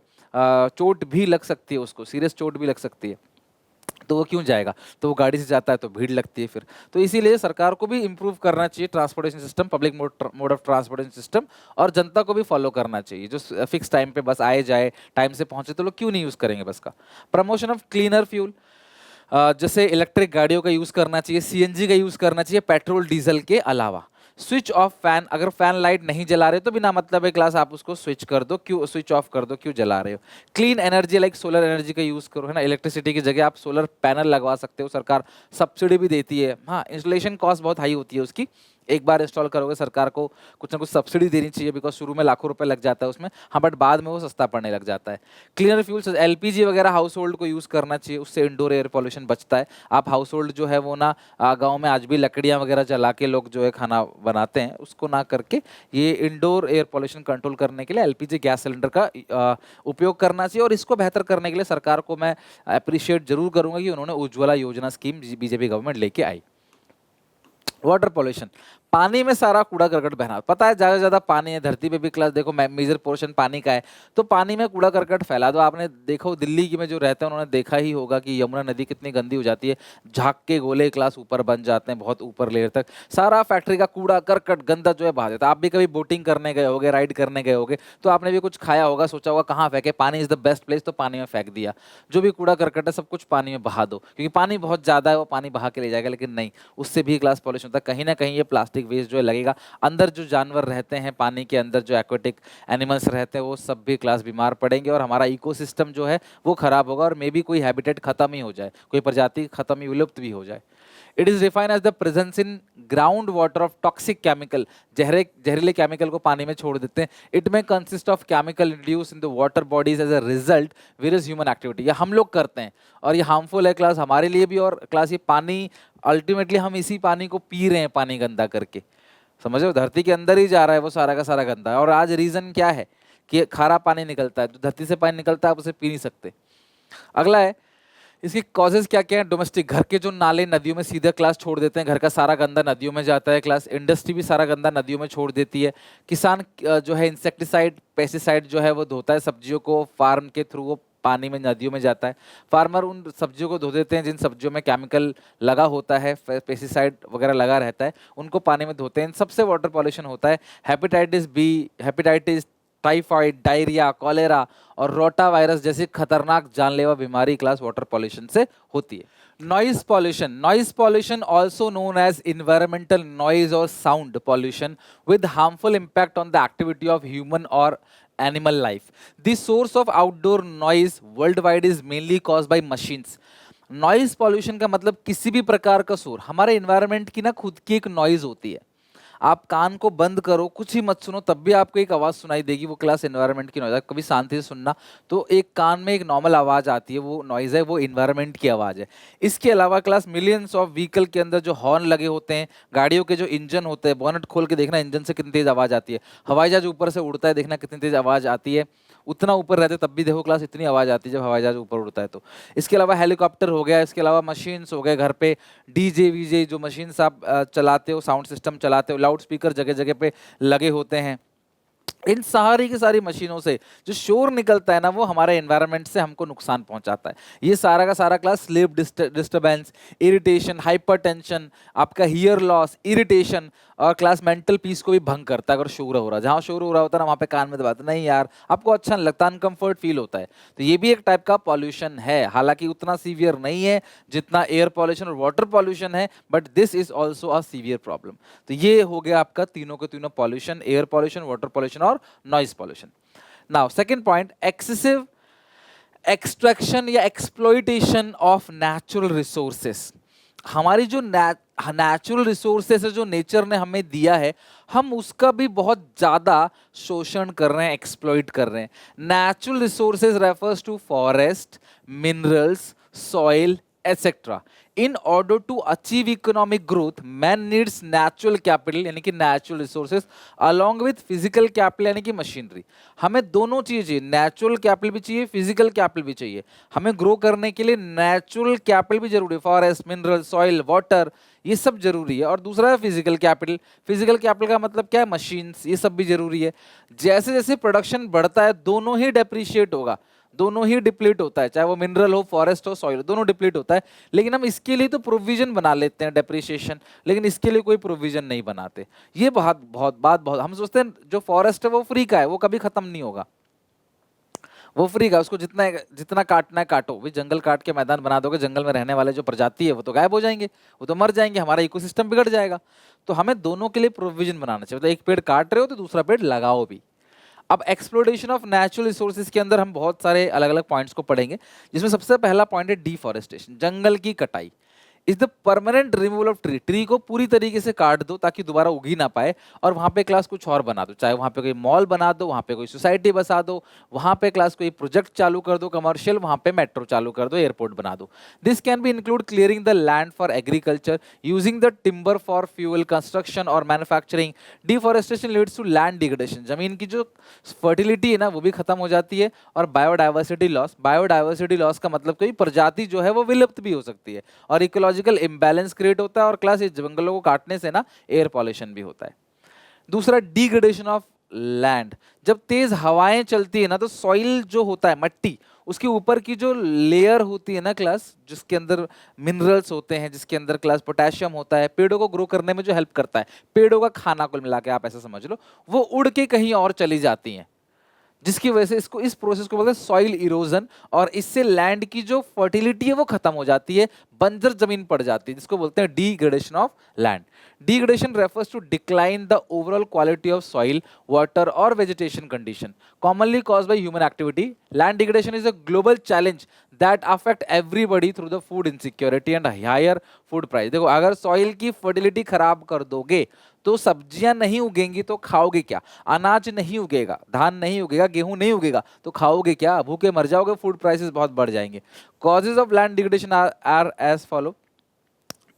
चोट भी लग सकती है, उसको सीरियस चोट भी लग सकती है। तो वो क्यों जाएगा? तो वो गाड़ी से जाता है तो भीड़ लगती है फिर। तो इसीलिए सरकार को भी इंप्रूव करना चाहिए transportation system, public mode of transportation system, और जनता को भी फॉलो करना चाहिए। जो फिक्स टाइम पे बस आए जाए, टाइम से पहुंचे, तो लोग क्यों नहीं यूज करेंगे बस का। प्रमोशन ऑफ क्लीनर फ्यूल, जैसे इलेक्ट्रिक गाड़ियों का यूज करना चाहिए, सीएनजी का यूज करना चाहिए पेट्रोल डीजल के अलावा। स्विच ऑफ फैन, अगर फैन लाइट नहीं जला रहे तो बिना मतलब है क्लास आप उसको स्विच कर दो, क्यों स्विच ऑफ कर दो, क्यों जला रहे हो। Clean energy like solar energy का यूज करो, है ना, इलेक्ट्रिसिटी की जगह आप सोलर पैनल लगवा सकते हो, सरकार सब्सिडी भी देती है। हाँ, इंस्टॉलेशन कॉस्ट बहुत हाई होती है उसकी, एक बार इंस्टॉल करोगे सरकार को कुछ ना कुछ सब्सिडी देनी चाहिए, बिकॉज शुरू में लाखों रुपए लग जाता है उसमें, हाँ, बट बाद में वो सस्ता पड़ने लग जाता है। क्लीनर फ्यूल्स, एलपीजी वगैरह हाउस होल्ड को यूज़ करना चाहिए, उससे इंडोर एयर पॉल्यूशन बचता है। आप हाउस होल्ड जो है वो ना, गाँव में आज भी लकड़ियाँ वगैरह जला के लोग जो है खाना बनाते हैं, उसको ना करके ये इंडोर एयर पॉल्यूशन कंट्रोल करने के लिए एलपीजी गैस सिलेंडर का उपयोग करना चाहिए। और इसको बेहतर करने के लिए सरकार को मैं अप्रिशिएट जरूर करूंगा कि उन्होंने उज्ज्वला योजना स्कीम बीजेपी गवर्नमेंट लेके आई। वाटर पॉल्यूशन, पानी में सारा कूड़ा करकट बहना, पता है ज्यादा से ज्यादा पानी है धरती पे भी क्लास, देखो मेजर पोर्शन पानी का है, तो पानी में कूड़ा करकट फैला दो। आपने देखो दिल्ली की में जो रहते हैं उन्होंने देखा ही होगा कि यमुना नदी कितनी गंदी हो जाती है, झाग के गोले क्लास ऊपर बन जाते हैं, बहुत ऊपर लेयर तक सारा फैक्ट्री का कूड़ा करकट गंदा जो है बहा देता है। आप भी कभी बोटिंग करने गए होगे, राइड करने गए होगे, तो आपने भी कुछ खाया होगा, सोचा होगा कहाँ फेंके, पानी इज द बेस्ट प्लेस, तो पानी में फेंक दिया। जो भी कूड़ा करकट है सब कुछ पानी में बहा दो, क्योंकि पानी बहुत ज्यादा है, वो पानी बहा के ले जाएगा, लेकिन नहीं, उससे भी क्लास पॉल्यूशन होता है। कहीं ना कहीं ये प्लास्टिक वेस्ट जो है लगेगा, अंदर जो जानवर रहते हैं पानी के अंदर, जो एक्वेटिक एनिमल्स रहते हैं, वो सब भी क्लास बीमार पड़ेंगे, और हमारा इकोसिस्टम जो है वो खराब होगा, और मे बी कोई हैबिटेट खत्म ही हो जाए, कोई प्रजाति खत्म ही, विलुप्त भी हो जाए। It is defined as the presence in ground water of toxic chemical, जहरीले केमिकल को पानी में छोड़ देते हैं। इट में consist of chemical induce in the water bodies as a result various human activity, ये हम लोग करते हैं और ये हार्मफुल है क्लास हमारे लिए भी, और क्लास ये पानी अल्टीमेटली हम इसी पानी को पी रहे हैं, पानी गंदा करके, समझ लो धरती के अंदर ही जा रहा है वो सारा का सारा गंदा है। और आज रीजन क्या है कि खारा पानी निकलता है, जो धरती से पानी निकलता है आप उसे पी नहीं सकते। अगला है इसकी कॉजेज क्या क्या है। डोमेस्टिक, घर के जो नाले नदियों में सीधा क्लास छोड़ देते हैं, घर का सारा गंदा नदियों में जाता है क्लास। इंडस्ट्री भी सारा गंदा नदियों में छोड़ देती है। किसान जो है इंसेक्टिसाइड पेस्टिसाइड जो है वो धोता है सब्जियों को, फार्म के थ्रू वो पानी में नदियों में जाता है। फार्मर उन सब्जियों को धो देते हैं जिन सब्जियों में केमिकल लगा होता है, पेस्टिसाइड वगैरह लगा रहता है, उनको पानी में धोते हैं। इन सबसे वाटर पॉल्यूशन होता है। Hepatitis B, hepatitis, typhoid, diarrhoea, cholera और रोटा वायरस जैसी खतरनाक जानलेवा बीमारी क्लास वाटर पॉल्यूशन से होती है। Noise pollution also known as environmental noise or sound pollution with harmful impact on the activity of human or animal life. The source of outdoor noise worldwide is mainly caused by machines. Noise pollution का मतलब किसी भी प्रकार का शोर, हमारे environment की ना खुद की एक नॉइज होती है। आप कान को बंद करो, कुछ ही मत सुनो, तब भी आपको एक आवाज सुनाई देगी, वो क्लास एनवायरनमेंट की नॉइज है। कभी शांति से सुनना, तो एक कान में एक नॉर्मल आवाज आती है, वो नॉइज है, वो एनवायरनमेंट की आवाज है। इसके अलावा क्लास मिलियंस ऑफ व्हीकल के अंदर जो हॉर्न लगे होते हैं, गाड़ियों के जो इंजन होते हैं, बोनट खोल के देखना इंजन से कितनी तेज आवाज आती है। हवाई जहाज ऊपर से उड़ता है, देखना कितनी तेज आवाज आती है। उतना ऊपर रहते तब भी देखो क्लास इतनी आवाज आती है जब हवाई जहाज ऊपर उड़ता है तो। इसके अलावा हेलीकॉप्टर हो गया, इसके अलावा मशीन्स हो गए, घर पे डीजे वीजे जो मशीन्स आप चलाते हो, साउंड सिस्टम चलाते हो, लाउड स्पीकर जगह जगह पे लगे होते हैं। इन सारी की सारी मशीनों से जो शोर निकलता है ना, वो हमारे एनवायरनमेंट से हमको नुकसान पहुंचाता है। ये सारा का सारा class sleep disturbance, irritation, hypertension, आपका हियर लॉस, इरिटेशन और क्लास मेंटल पीस को भी भंग करता है। अगर शोर हो रहा है, जहां शोर हो रहा होता है ना, वहां पे कान में दबाते नहीं यार, आपको अच्छा नहीं लगता, अनकंफर्ट फील होता है। तो ये भी एक टाइप का पॉल्यूशन है, हालांकि उतना सीवियर नहीं है जितना एयर पॉल्यूशन और वाटर पॉल्यूशन है, but this is also a severe problem. तो ये हो गया आपका तीनों के तीनों pollution, air pollution, water pollution और noise pollution. Now second point, excessive extraction या एक्सप्लॉइटेशन ऑफ नेचुरल रिसोर्सेस। हमारी जो नेचुरल रिसोर्सेस है, जो नेचर ने हमें दिया है, हम उसका भी बहुत ज्यादा शोषण कर रहे हैं, एक्सप्लॉइट कर रहे हैं। Natural resources refers to forest, minerals, soil etcetera. In order to achieve economic growth, man needs natural capital यानी कि natural resources along with physical capital यानी कि मशीनरी। हमें दोनों चीजें चाहिए, नेचुरल कैपिटल भी चाहिए, फिजिकल कैपिटल भी चाहिए। हमें ग्रो करने के लिए नेचुरल कैपिटल भी जरूरी है, फॉरेस्ट, मिनरल, सॉइल, वाटर, ये सब जरूरी है। और दूसरा है फिजिकल कैपिटल। फिजिकल कैपिटल का मतलब क्या है, मशीन्स, ये सब भी जरूरी है। जैसे जैसे प्रोडक्शन बढ़ता है, दोनों ही डेप्रिशिएट होगा, दोनों ही डिप्लीट होता है, चाहे वो मिनरल हो, फॉरेस्ट हो, सॉइल, दोनों डिप्लीट होता है। लेकिन हम इसके लिए तो प्रोविजन बना लेते हैं, डेप्रिसिएशन, लेकिन इसके लिए कोई प्रोविजन नहीं बनाते। ये बहुत हम सोचते हैं जो फॉरेस्ट है वो फ्री का है, वो कभी खत्म नहीं होगा, वो फ्री का, उसको जितना जितना काटना है काटो। भाई जंगल काट के मैदान बना दोगे, जंगल में रहने वाले जो प्रजाति है वो तो गायब हो जाएंगे, वो तो मर जाएंगे, हमारा इकोसिस्टम बिगड़ जाएगा। तो हमें दोनों के लिए प्रोविजन बनाना चाहिए, मतलब एक पेड़ काट रहे हो तो दूसरा पेड़ लगाओ भी। अब एक्सप्लोरेशन ऑफ नेचुरल रिसोर्सेज के अंदर हम बहुत सारे अलग अलग पॉइंट्स को पढ़ेंगे, जिसमें सबसे पहला पॉइंट है डिफॉरेस्टेशन, जंगल की कटाई। Is the permanent removal of tree, tree को पूरी तरीके से काट दो ताकि दोबारा उगी ना पाए, और वहां पे क्लास कुछ और बना दो, चाहे वहां पे कोई मॉल बना दो, वहां पे कोई सोसाइटी बसा दो, वहां पे क्लास कोई प्रोजेक्ट चालू कर दो कमर्शियल, वहां पे मेट्रो चालू कर दो, एयरपोर्ट बना दो। This can be include clearing the land for agriculture, using the timber for fuel, construction और manufacturing. Deforestation leads to land degradation, जमीन की जो फर्टिलिटी है ना वो भी खत्म हो जाती है, और बायोडाइवर्सिटी लॉस, बायोडाइवर्सिटी लॉस का मतलब कोई प्रजाति जो है वो विलुप्त भी हो सकती है, और इकोलॉजिकल इम्बैलेंस क्रिएट होता है, और क्लास इस जंगलों को काटने से ना एयर पॉल्यूशन भी होता है। दूसरा, डिग्रेडेशन ऑफ लैंड, जब तेज हवाएं चलती है ना, तो सॉइल जो होता है, मट्टी, उसके ऊपर की जो लेयर होती है ना क्लास, जिसके अंदर मिनरल्स होते हैं, जिसके अंदर क्लास पोटेशियम होता है, पेड़ों को ग्रो करने में जो हेल्प करता है, पेड़ों का खाना कुल मिला के आप ऐसा समझ लो, वो उड़ के कहीं और चली जाती हैं, जिसकी वजह से इसको, इस प्रोसेस को बोलते हैं सॉइल इरोजन, और इससे लैंड की जो फर्टिलिटी है वो खत्म हो जाती है, बंजर जमीन पड़ जाती है, जिसको बोलते हैं degradation of land. Degradation refers to decline the overall quality of soil, water और vegetation condition commonly caused by human activity. Land degradation is a global challenge that affect everybody through the food insecurity and higher food price. देखो, अगर soil की fertility खराब कर दोगे तो सब्जियां नहीं उगेंगी, तो खाओगे क्या? अनाज नहीं उगेगा, धान नहीं उगेगा, गेहूं नहीं उगेगा, तो खाओगे क्या? भूखे मर जाओगे, फूड प्राइसेस बहुत बढ़ जाएंगे। Causes of land degradation are as follow.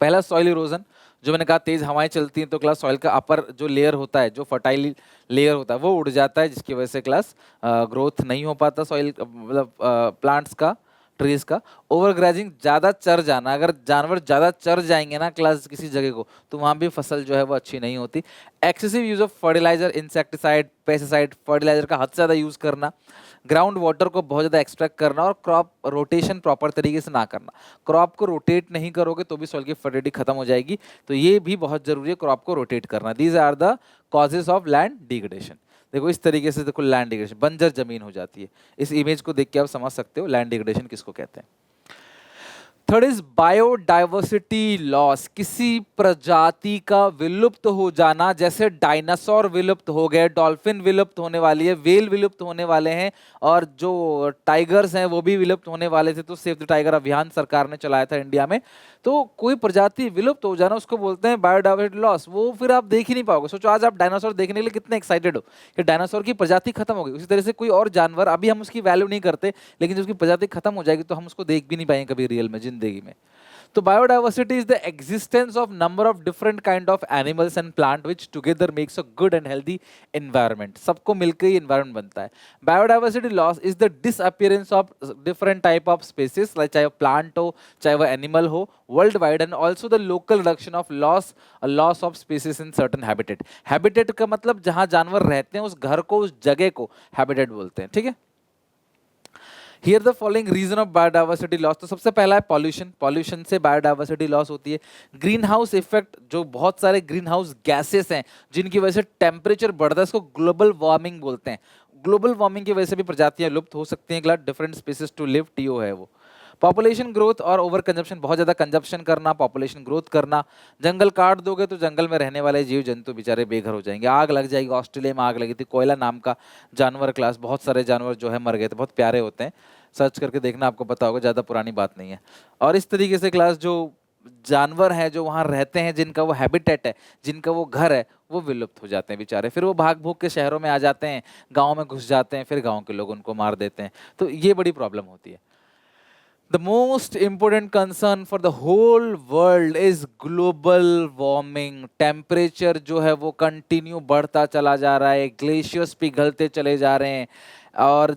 पहला, सॉइल इरोजन, जो मैंने कहा तेज हवाएं चलती हैं तो क्लास सॉइल का अपर जो लेयर होता है, जो फर्टाइल लेयर होता है, वो उड़ जाता है, जिसकी वजह से क्लास ग्रोथ नहीं हो पाता सॉइल, मतलब प्लांट्स का, ट्रीज का। ओवरग्राजिंग, ज्यादा चर जाना, अगर जानवर ज्यादा चर जाएंगे ना क्लास किसी जगह को, तो वहां भी फसल जो है वो अच्छी नहीं होती। Excessive use of fertiliser, insecticide, pesticide, fertiliser का हद से ज्यादा यूज करना, ग्राउंड वाटर को बहुत ज़्यादा एक्सट्रैक्ट करना, और क्रॉप रोटेशन प्रॉपर तरीके से ना करना। क्रॉप को रोटेट नहीं करोगे तो भी सॉइल की फर्टिलिटी खत्म हो जाएगी, तो ये भी बहुत जरूरी है, क्रॉप को रोटेट करना। These are the causes of land degradation. देखो इस तरीके से, देखो लैंड डिग्रेडेशन, बंजर जमीन हो जाती है। इस इमेज को देख के आप समझ सकते हो लैंड डिग्रेडेशन किसको कहते हैं। थर्ड इज बायोडाइवर्सिटी लॉस, किसी प्रजाति का विलुप्त हो जाना, जैसे डायनासोर विलुप्त हो गए, डॉल्फिन विलुप्त होने वाली है, वेल विलुप्त होने वाले हैं, और जो टाइगर्स हैं वो भी विलुप्त होने वाले थे, तो सेव द टाइगर अभियान सरकार ने चलाया था इंडिया में। तो कोई प्रजाति विलुप्त हो जाना उसको बोलते हैं बायोडाइवर्सिटी लॉस। वो फिर आप देख ही नहीं पाओगे। सोचो आज आप डायनासोर देखने के लिए कितने एक्साइटेड हो कि डायनासोर की प्रजाति खत्म हो गई। उसी तरह से कोई और जानवर, अभी हम उसकी वैल्यू नहीं करते, लेकिन जब उसकी प्रजाति खत्म हो जाएगी तो हम उसको देख भी नहीं पाएंगे कभी रियल में जिंदगी में। तो biodiversity is the existence of number of different kind of animals and plant which together makes a good and healthy environment. सबको मिलकर ही एनवायरनमेंट बनता है। Biodiversity loss is the disappearance of different type of species, like चाहे वो plant हो चाहे वो एनिमल हो, worldwide, and also the local reduction of loss of species in certain habitat. Habitat का मतलब जहां जानवर रहते हैं उस घर को, उस जगह को हैबिटेट बोलते हैं। ठीक है। Here the following reason of biodiversity loss. तो सबसे पहला है पॉल्यूशन। पॉल्यूशन से बायोडाइवर्सिटी लॉस होती है। ग्रीन हाउस इफेक्ट, जो बहुत सारे ग्रीन हाउस गैसेस हैं जिनकी वजह से टेम्परेचर बढ़ता है, इसको ग्लोबल वार्मिंग बोलते हैं। ग्लोबल वार्मिंग की वजह से भी प्रजातियां लुप्त हो सकती हैं। डिफरेंट स्पीसीज टू लिव, टीओ है वो। पॉपुलेशन ग्रोथ और ओवर कंजप्शन, बहुत ज्यादा कंजप्शन करना, पॉपुलेशन ग्रोथ करना। जंगल काट दोगे तो जंगल में रहने वाले जीव जंतु बेचारे बेघर हो जाएंगे, आग लग जाएगी। ऑस्ट्रेलिया में आग लगी थी, कोयला नाम का जानवर क्लास, बहुत सारे जानवर जो है मर गए थे, बहुत प्यारे होते हैं, सर्च करके देखना आपको पता होगा, ज़्यादा पुरानी बात नहीं है। और इस तरीके से क्लास जो जानवर हैं जो वहाँ रहते हैं, जिनका वो हैबिटेट है, जिनका वो घर है, वो विलुप्त हो जाते हैं बेचारे। फिर वो भाग भूग के शहरों में आ जाते हैं, गाँव में घुस जाते हैं, फिर गाँव के लोग उनको मार देते हैं। तो ये बड़ी प्रॉब्लम होती है। The most important concern for the whole world is global warming. Temperature जो है वो कंटिन्यू बढ़ता चला जा रहा है, ग्लेशियर्स पिघलते चले जा रहे हैं, और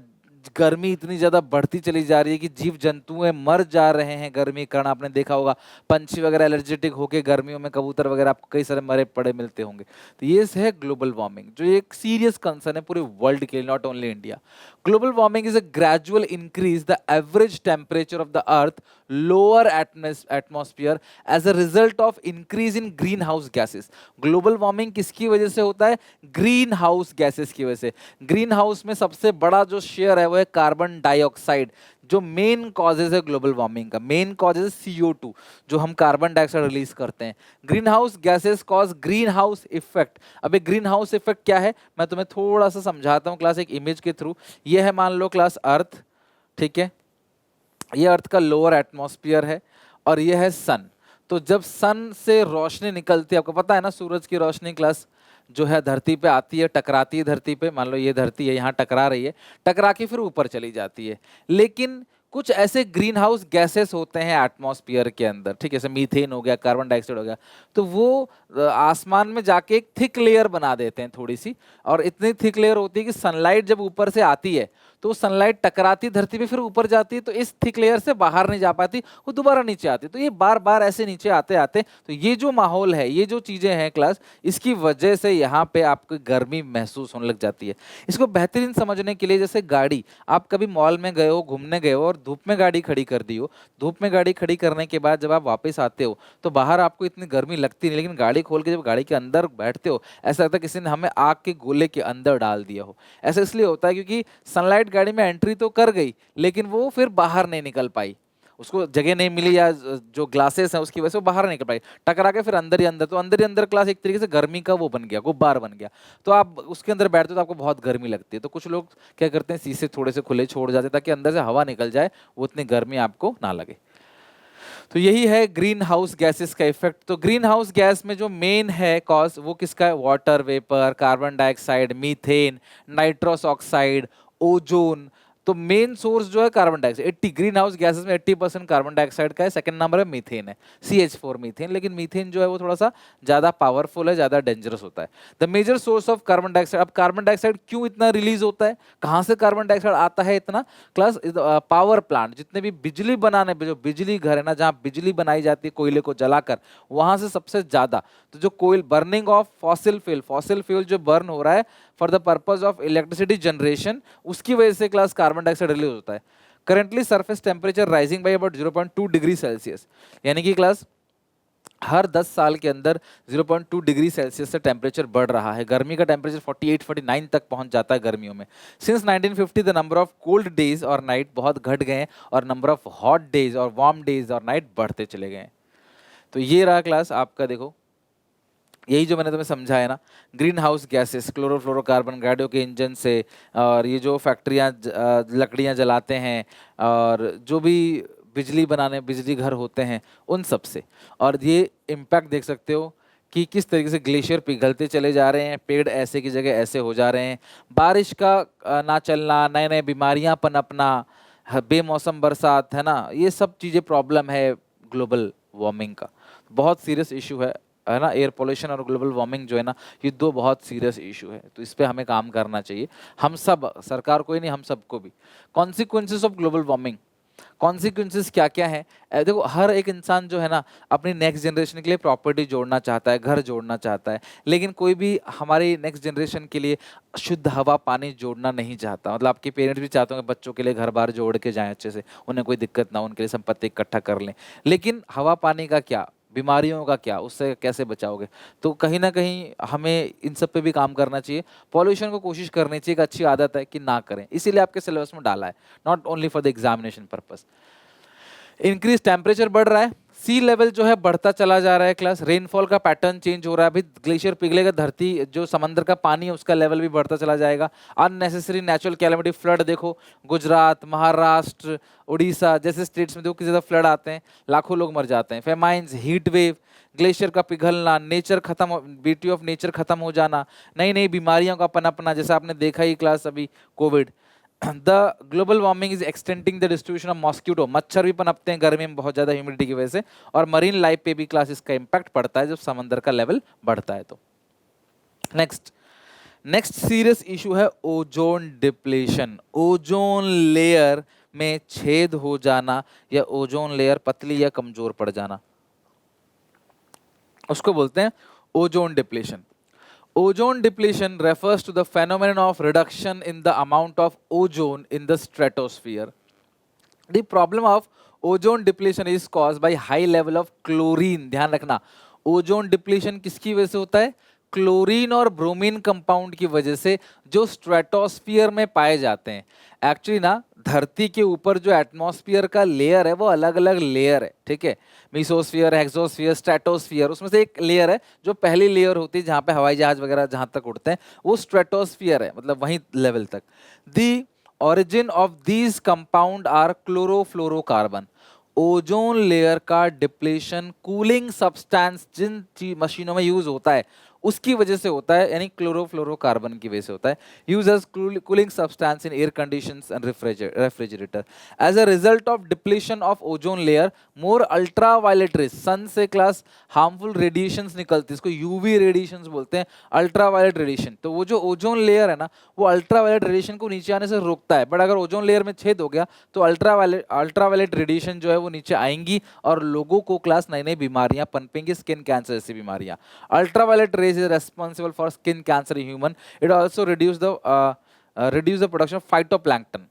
गर्मी इतनी ज़्यादा बढ़ती चली जा रही है कि जीव जंतुएं मर जा रहे हैं गर्मी के कारण। आपने देखा होगा पंछी वगैरह एलर्जेटिक होकर गर्मियों में, कबूतर वगैरह आपको कई सारे मरे पड़े मिलते होंगे। तो ये है ग्लोबल वार्मिंग, जो एक सीरियस कंसर्न है पूरे वर्ल्ड के लिए, not only India. Global warming is a gradual increase the average temperature of the earth lower atmosphere as a result of increase in greenhouse gases. Global warming किसकी वजह से होता है? Green house gases की वजह से। Green house में सबसे बड़ा जो शेयर है वो है कार्बन डाइऑक्साइड, जो मेन कॉजेज है ग्लोबल वार्मिंग का। मेन कॉजेज CO2, जो हम कार्बन डाइऑक्साइड रिलीज करते हैं। Green house gases cause green house effect. अब ग्रीन हाउस इफेक्ट क्या है, मैं तुम्हें थोड़ा सा समझाता हूँ क्लास, एक इमेज के थ्रू। ये है मान लो क्लास अर्थ, ठीक है, ये अर्थ का लोअर एटमॉस्फेयर है, और ये है सन। तो जब सन से रोशनी निकलती है, आपको पता है ना, सूरज की रोशनी क्लास जो है धरती पे आती है, टकराती है धरती पे, मान लो ये धरती है, यहाँ टकरा रही है, टकरा के फिर ऊपर चली जाती है। लेकिन कुछ ऐसे ग्रीन हाउस गैसेस होते हैं एटमॉस्फेयर के अंदर, ठीक है, जैसे मीथेन हो गया, कार्बन डाइऑक्साइड हो गया, तो वो आसमान में जाके एक थिक लेयर बना देते हैं थोड़ी सी, और इतनी थिक लेयर होती है कि सनलाइट जब ऊपर से आती है तो सनलाइट टकराती धरती पे, फिर ऊपर जाती है, तो इस थिक लेयर से बाहर नहीं जा पाती, वो दोबारा नीचे आती। तो ये बार बार ऐसे नीचे आते आते, तो ये जो माहौल है, ये जो चीजें हैं क्लास, इसकी वजह से यहाँ पे आपको गर्मी महसूस होने लग जाती है। इसको बेहतरीन समझने के लिए, जैसे गाड़ी, आप कभी मॉल में गए हो, घूमने गए हो, और धूप में गाड़ी खड़ी कर दी हो, धूप में गाड़ी खड़ी करने के बाद जब आप वापस आते हो तो बाहर आपको इतनी गर्मी लगती नहीं, लेकिन गाड़ी खोल के जब गाड़ी के अंदर बैठते हो, ऐसा लगता है किसी ने हमें आग के गोले के अंदर डाल दिया हो। ऐसा इसलिए होता है क्योंकि सनलाइट गाड़ी में एंट्री तो कर गई, लेकिन वो फिर बाहर नहीं निकल पाई, उसको जगह नहीं मिली, या जो ग्लासेस हैं उसकी वजह से वो बाहर नहीं निकल पाई, टकरा के फिर अंदर ही अंदर, तो अंदर ही अंदर क्लास एक तरीके से गर्मी का वो बन गया, गुब्बार बन गया। तो आप उसके अंदर बैठते हो तो आपको बहुत गर्मी लगती है। तो कुछ लोग क्या करते हैं, शीशे थोड़े से खुले छोड़ जाते हैं ताकि अंदर से हवा निकल जाए, वो उतनी गर्मी आपको ना लगे। तो यही है ग्रीन हाउस गैसेस का इफेक्ट। तो ग्रीन हाउस गैस में जो मेन है कॉज, वो किसका है? Water vapour, carbon dioxide, methane, nitrous oxide, ozone. तो मेन सोर्स जो है carbon dioxide, 80 green house gases में 80% कार्बन डाइऑक्साइड का है। सेकंड नंबर है मीथेन है, CH4 मीथेन। लेकिन मीथेन जो है वो थोड़ा सा ज्यादा पावरफुल है, ज्यादा डेंजरस होता है। The major source of carbon dioxide. अब कार्बन डाइऑक्साइड क्यों इतना रिलीज होता है, कहाँ से कार्बन डाइऑक्साइड आता है इतना? क्लास पावर प्लांट, जितने भी बिजली बनाने पे, जो बिजली घर है ना, जहाँ बिजली बनाई जाती है कोयले को जलाकर, वहां से सबसे ज्यादा। तो जो कोयल बर्निंग ऑफ फॉसिल फ्यूल जो बर्न हो रहा है for the purpose of electricity generation, उसकी वजह से क्लास कार्बन डाइऑक्साइड रिलीज होता है। Currently surface temperature rising by about 0.2 degree Celsius, यानी कि क्लास हर 10 साल के अंदर 0.2 डिग्री सेल्सियस से टेम्परेचर बढ़ रहा है। गर्मी का टेम्परेचर 48-49 तक पहुंच जाता है गर्मियों में। Since 1950 the number of cold days और नाइट बहुत घट गए हैं और नंबर ऑफ हॉट डेज और वार्म डेज और नाइट बढ़ते चले गए हैं। तो ये रहा क्लास आपका, देखो यही जो मैंने तुम्हें समझाया ना, ग्रीन हाउस गैसेस, क्लोरोफ्लोरोकार्बन, गाड़ियों के इंजन से, और ये जो फैक्ट्रियाँ लकड़ियाँ जलाते हैं, और जो भी बिजली बनाने बिजली घर होते हैं उन सब से। और ये इम्पैक्ट देख सकते हो कि किस तरीके से ग्लेशियर पिघलते चले जा रहे हैं, पेड़ ऐसे की जगह ऐसे हो जा रहे हैं, बारिश का ना चलना, नए नए बीमारियां पनपना, बेमौसम बरसात, है ना, ये सब चीज़ें प्रॉब्लम है ग्लोबल वार्मिंग का। बहुत सीरियस इशू है ना। एयर पोल्यूशन और ग्लोबल वार्मिंग जो है ना, ये दो बहुत सीरियस इशू है, तो इस पे हमें काम करना चाहिए। हम सब, सरकार को ही नहीं, हम सबको भी। Consequences of global warming, consequences क्या क्या है? देखो हर एक इंसान जो है ना अपनी नेक्स्ट जनरेशन के लिए प्रॉपर्टी जोड़ना चाहता है, घर जोड़ना चाहता है, लेकिन कोई भी हमारी नेक्स्ट जनरेशन के लिए शुद्ध हवा पानी जोड़ना नहीं चाहता। मतलब आपके पेरेंट्स भी चाहते होंगे बच्चों के लिए घर बार जोड़ के जाएं अच्छे से, उन्हें कोई दिक्कत ना हो, उनके लिए संपत्ति इकट्ठा कर लें, लेकिन हवा पानी का क्या, बीमारियों का क्या, उससे कैसे बचाओगे? तो कहीं ना कहीं हमें इन सब पे भी काम करना चाहिए। पॉल्यूशन को कोशिश करनी चाहिए, एक अच्छी आदत है कि ना करें, इसीलिए आपके सिलेबस में डाला है, not only for the examination purpose. Increase temperature बढ़ रहा है, सी लेवल जो है बढ़ता चला जा रहा है क्लास, रेनफॉल का पैटर्न चेंज हो रहा है, अभी ग्लेशियर पिघलेगा, धरती जो समंदर का पानी है उसका लेवल भी बढ़ता चला जाएगा। अननेसेसरी नेचुरल कैलेमिटी, फ्लड देखो, गुजरात, महाराष्ट्र, उड़ीसा जैसे स्टेट्स में देखो कितने ज्यादा फ्लड आते हैं, लाखों लोग मर जाते हैं। फेमाइंस, हीट वेव, ग्लेशियर का पिघलना, नेचर खत्म, ब्यूटी ऑफ नेचर खत्म हो जाना, नई नई बीमारियों का पनपना, जैसा आपने देखा ही क्लास अभी Covid. The global warming is extending the distribution of mosquito, मच्छर भी पनपते हैं गर्मी में बहुत ज़्यादा ह्यूमिडिटी की वजह से, और मरीन लाइफ पे भी क्लास इसका इम्पैक्ट पड़ता है जब समंदर का लेवल बढ़ता है। तो नेक्स्ट सीरियस इशू है ओजोन डिप्लीशन, ओजोन लेयर में छेद हो जाना या ओजोन लेयर पतली या कमजोर पड़ जाना, उसको बोलते हैं ozone depletion. Ozone depletion refers to the phenomenon of reduction in the amount of ozone in the stratosphere. The problem of ozone depletion is caused by high level of chlorine. ध्यान रखना, ओजोन डिप्लीशन किसकी वजह से होता है? Chlorine और bromine compound की वजह से, जो स्ट्रेटोस्फियर में पाए जाते हैं। एक्चुअली ना धरती के ऊपर जो एटमॉस्फियर का लेयर है वो अलग अलग लेयर है, ठीक है, मीसोस्फियर, हेक्सोस्फियर, स्ट्रेटोस्फियर, उसमें से एक लेयर है जो पहली लेयर होती है जहाँ पे हवाई जहाज वगैरह जहाँ तक उड़ते हैं, वो स्ट्रेटोस्फियर है, मतलब वहीं लेवल तक। दी origin of these compound are chlorofluorocarbon. Ozone layer का डिप्लेशन कूलिंग सब्सटेंस जिन मशीनों में यूज होता है उसकी वजह से होता है, यानी क्लोरोफ्लोरोकार्बन की वजह से होता है। Use as cooling substance in air conditions and refrigerator. As a result of depletion of ozone layer, more ultraviolet rays, sun से क्लास हार्मफुल रेडिएशंस निकलती है, इसको यूवी रेडिएशंस बोलते हैं, अल्ट्रावायलेट रेडिएशन। तो वो जो ओजोन लेयर है ना, वो अल्ट्रावायलेट रेडिएशन को नीचे आने से रोकता है, बट अगर ओजोन लेयर में छेद हो गया तो अल्ट्रावायलेट रेडिएशन जो है वो नीचे आएंगी और लोगों को क्लास नई नई बीमारियां पनपेंगी, स्किन कैंसर जैसी बीमारियां। Ultraviolet rays is responsible for skin cancer in human. It also reduce the production of phytoplankton.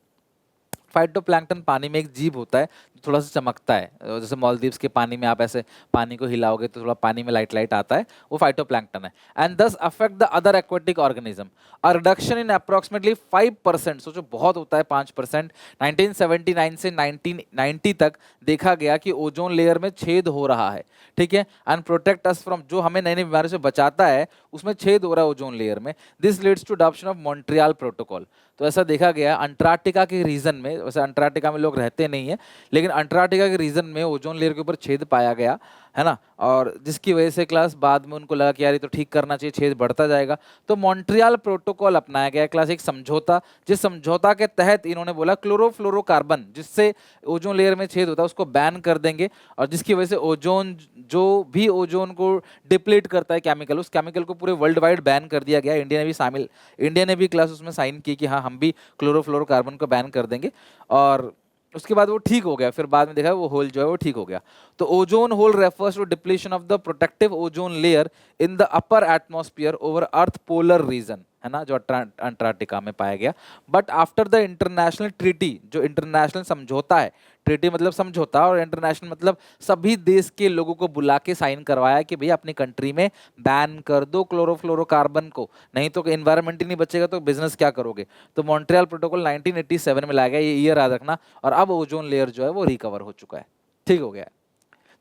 Phytoplankton पानी में एक जीव होता है जो थोड़ा सा चमकता है, जैसे मालदीव्स के पानी में आप ऐसे पानी को हिलाओगे तो थोड़ा पानी में लाइट लाइट आता है, वो फाइटोप्लैंक्टन है। एंड दस affect the other aquatic organism. A reduction in approximately 5%, सोचो बहुत होता है 5%, 1979 से 1990 तक देखा गया कि ओजोन लेयर में छेद हो रहा है, ठीक है। एंड प्रोटेक्ट अस फ्रॉम, जो हमें नई नई बीमारियों से बचाता है उसमें छेद हो रहा है ओजोन लेयर में। This leads to adoption of Montreal protocol. तो ऐसा देखा गया अंटार्कटिका के रीजन में, वैसे अंटार्कटिका में लोग रहते नहीं है, लेकिन अंटार्कटिका के रीजन में ओजोन लेयर के ऊपर छेद पाया गया है ना, और जिसकी वजह से क्लास बाद में उनको लगा कि यार ये तो ठीक करना चाहिए, छेद बढ़ता जाएगा, तो मॉन्ट्रियल प्रोटोकॉल अपनाया गया क्लास, एक समझौता, जिस समझौता के तहत इन्होंने बोला क्लोरोफ्लोरोकार्बन जिससे ओजोन लेयर में छेद होता है उसको बैन कर देंगे, और जिसकी वजह से ओजोन, जो भी ओजोन को डिप्लीट करता है केमिकल, उस केमिकल को पूरे वर्ल्ड वाइड बैन कर दिया गया। इंडिया ने भी क्लास उसमें साइन की कि हाँ हम भी क्लोरोफ्लोरोकार्बन को बैन कर देंगे, और उसके बाद वो ठीक हो गया। फिर बाद में देखा वो होल जो है वो ठीक हो गया। तो ozone hole refers to depletion of the protective ozone layer in the upper atmosphere over earth polar region, है ना, जो अंटार्कटिका में पाया गया। But after the international treaty, जो इंटरनेशनल समझौता है, ट्रीटी मतलब समझौता और इंटरनेशनल मतलब सभी देश के लोगों को बुला के साइन करवाया कि भैया अपनी कंट्री में बैन कर दो क्लोरोफ्लोरोकार्बन को, नहीं तो एनवायरनमेंट ही नहीं बचेगा तो बिजनेस क्या करोगे। तो मॉन्ट्रियल प्रोटोकॉल 1987 में लाया गया, ये ईयर याद रखना। और अब ओजोन लेयर जो है वो रिकवर हो चुका है, ठीक हो गया है।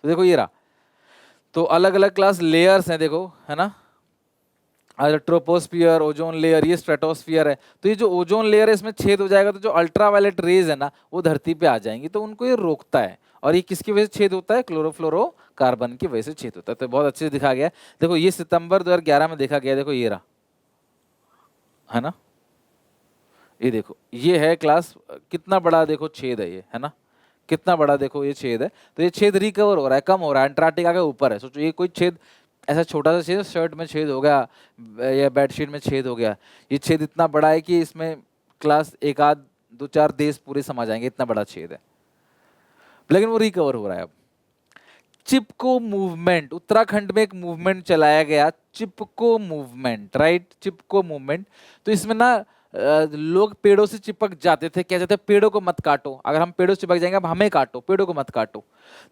तो देखो ये रहा, तो अलग अलग क्लास लेयर्स हैं देखो, है ना, ट्रोपोस्फियर, ओजोन लेयर, ये स्ट्रेटोस्फियर है। तो ये जो ओजोन लेयर है इसमें छेद हो जाएगा तो जो अल्ट्रावायलेट रेज है ना वो धरती पे आ जाएंगी, तो उनको ये रोकता है। और ये किसकी वजह से छेद होता है, क्लोरोफ्लोरोकार्बन की वजह से छेद होता है। तो बहुत अच्छे से दिखा गया है। देखो ये सितंबर 2011 में देखा गया, देखो ये रहा, है ना, ये देखो ये है क्लास, कितना बड़ा देखो छेद है ये, है ना, कितना बड़ा देखो ये छेद है। तो ये छेद रिकवर हो रहा है, कम हो रहा है, अंटार्कटिका के ऊपर है। सोचो ये कोई छेद ऐसा छोटा सा छेद, शर्ट में छेद हो गया या बेडशीट में छेद हो गया, ये छेद इतना बड़ा है कि इसमें क्लास एक आध दो चार देश पूरे समा जाएंगे, इतना बड़ा छेद है, लेकिन वो रिकवर हो रहा है अब। चिपको मूवमेंट, उत्तराखंड में एक मूवमेंट चलाया गया, चिपको मूवमेंट, राइट, चिपको मूवमेंट। तो इसमें ना लोग पेड़ों से चिपक जाते थे, कहते थे पेड़ों को मत काटो, अगर हम पेड़ों से चिपक जाएंगे अब हमें काटो, पेड़ों को मत काटो।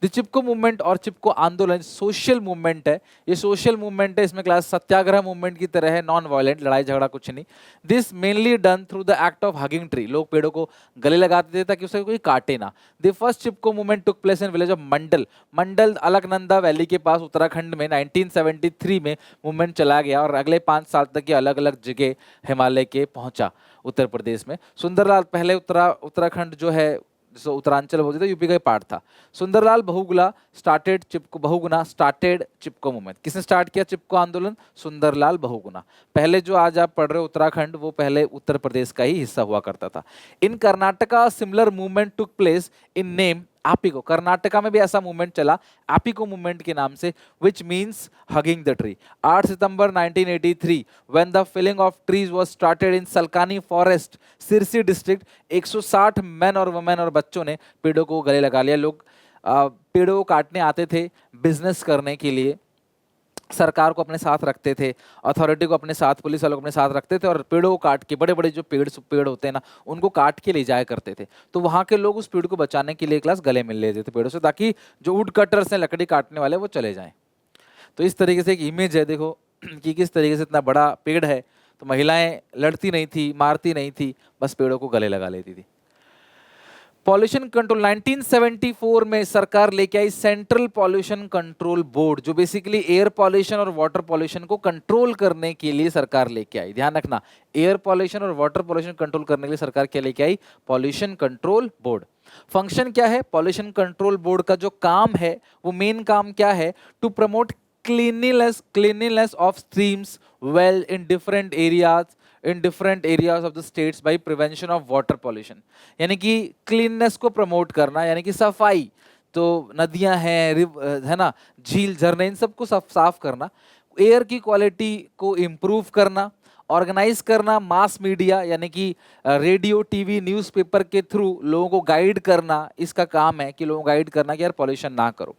द चिपको मूवमेंट और चिपको आंदोलन सोशल मूवमेंट है, ये सोशल मूवमेंट है, इसमें क्लास सत्याग्रह मूवमेंट की तरह है, नॉन वायलेंट, लड़ाई झगड़ा कुछ नहीं। This mainly done through the act of hugging tree, लोग पेड़ों को गले लगाते थे ताकि उसे कोई काटे ना। The first Chipko movement took place in village of Mandal, Mandal Alaknanda valley के पास उत्तराखंड में 1973 में मूवमेंट चला गया और अगले 5 साल तक ये अलग अलग जगह हिमालय के पहुंचा, उत्तर प्रदेश में। सुंदरलाल पहले उत्तराखंड जो है, जो उत्तरांचल बोलते थे, यूपी का पार्ट था। सुंदरलाल बहुगुणा स्टार्टेड चिपको मूवमेंट, किसने स्टार्ट किया चिपको आंदोलन, सुंदरलाल बहुगुणा। पहले जो आज आप पढ़ रहे हो उत्तराखंड, वो पहले उत्तर प्रदेश का ही हिस्सा हुआ करता था। In Karnataka similar movement took place in name Appiko, Karnataka में भी ऐसा मूवमेंट चला एपिको मूवमेंट के नाम से, which means hugging the tree. 8 September 1983 when the felling of trees was started in Salkani forest, Sirsi district, 160 men और वुमेन और बच्चों ने पेड़ों को गले लगा लिया। लोग पेड़ों को काटने आते थे बिजनेस करने के लिए, सरकार को अपने साथ रखते थे, अथॉरिटी को अपने साथ, पुलिस वालों को अपने साथ रखते थे, और पेड़ों को काट के, बड़े बड़े जो पेड़ होते हैं ना, उनको काट के ले जाया करते थे। तो वहाँ के लोग उस पेड़ को बचाने के लिए क्लास गले मिल लेते थे पेड़ों से, ताकि जो वुड कटर्स हैं, लकड़ी काटने वाले, वो चले जाएं। तो इस तरीके से एक इमेज है देखो कि किस तरीके से इतना बड़ा पेड़ है, तो महिलाएं लड़ती नहीं थी, मारती नहीं थी, बस पेड़ों को गले लगा लेती थी। पॉल्यूशन कंट्रोल 1974 में सरकार लेके आई सेंट्रल पॉल्यूशन कंट्रोल बोर्ड, जो बेसिकली एयर पॉल्यूशन और वाटर पॉल्यूशन को कंट्रोल करने के लिए सरकार लेके आई। ध्यान रखना, एयर पॉल्यूशन और वाटर पॉल्यूशन कंट्रोल करने के लिए सरकार क्या लेके आई, पॉल्यूशन कंट्रोल बोर्ड। फंक्शन क्या है पॉल्यूशन कंट्रोल बोर्ड का, जो काम है वो मेन काम क्या है, to promote cleanliness of streams, well in different areas of the states by prevention of water pollution। यानी कि क्लीननेस को प्रमोट करना, यानी कि सफाई, तो नदियां हैं, है ना, झील, झरने, इन सबको साफ करना, एयर की क्वालिटी को इम्प्रूव करना, ऑर्गेनाइज करना मास मीडिया, यानी कि रेडियो, टीवी, न्यूज़पेपर के थ्रू लोगों को गाइड करना, इसका काम है कि लोगों को गाइड करना कि यार पॉल्यूशन ना करो।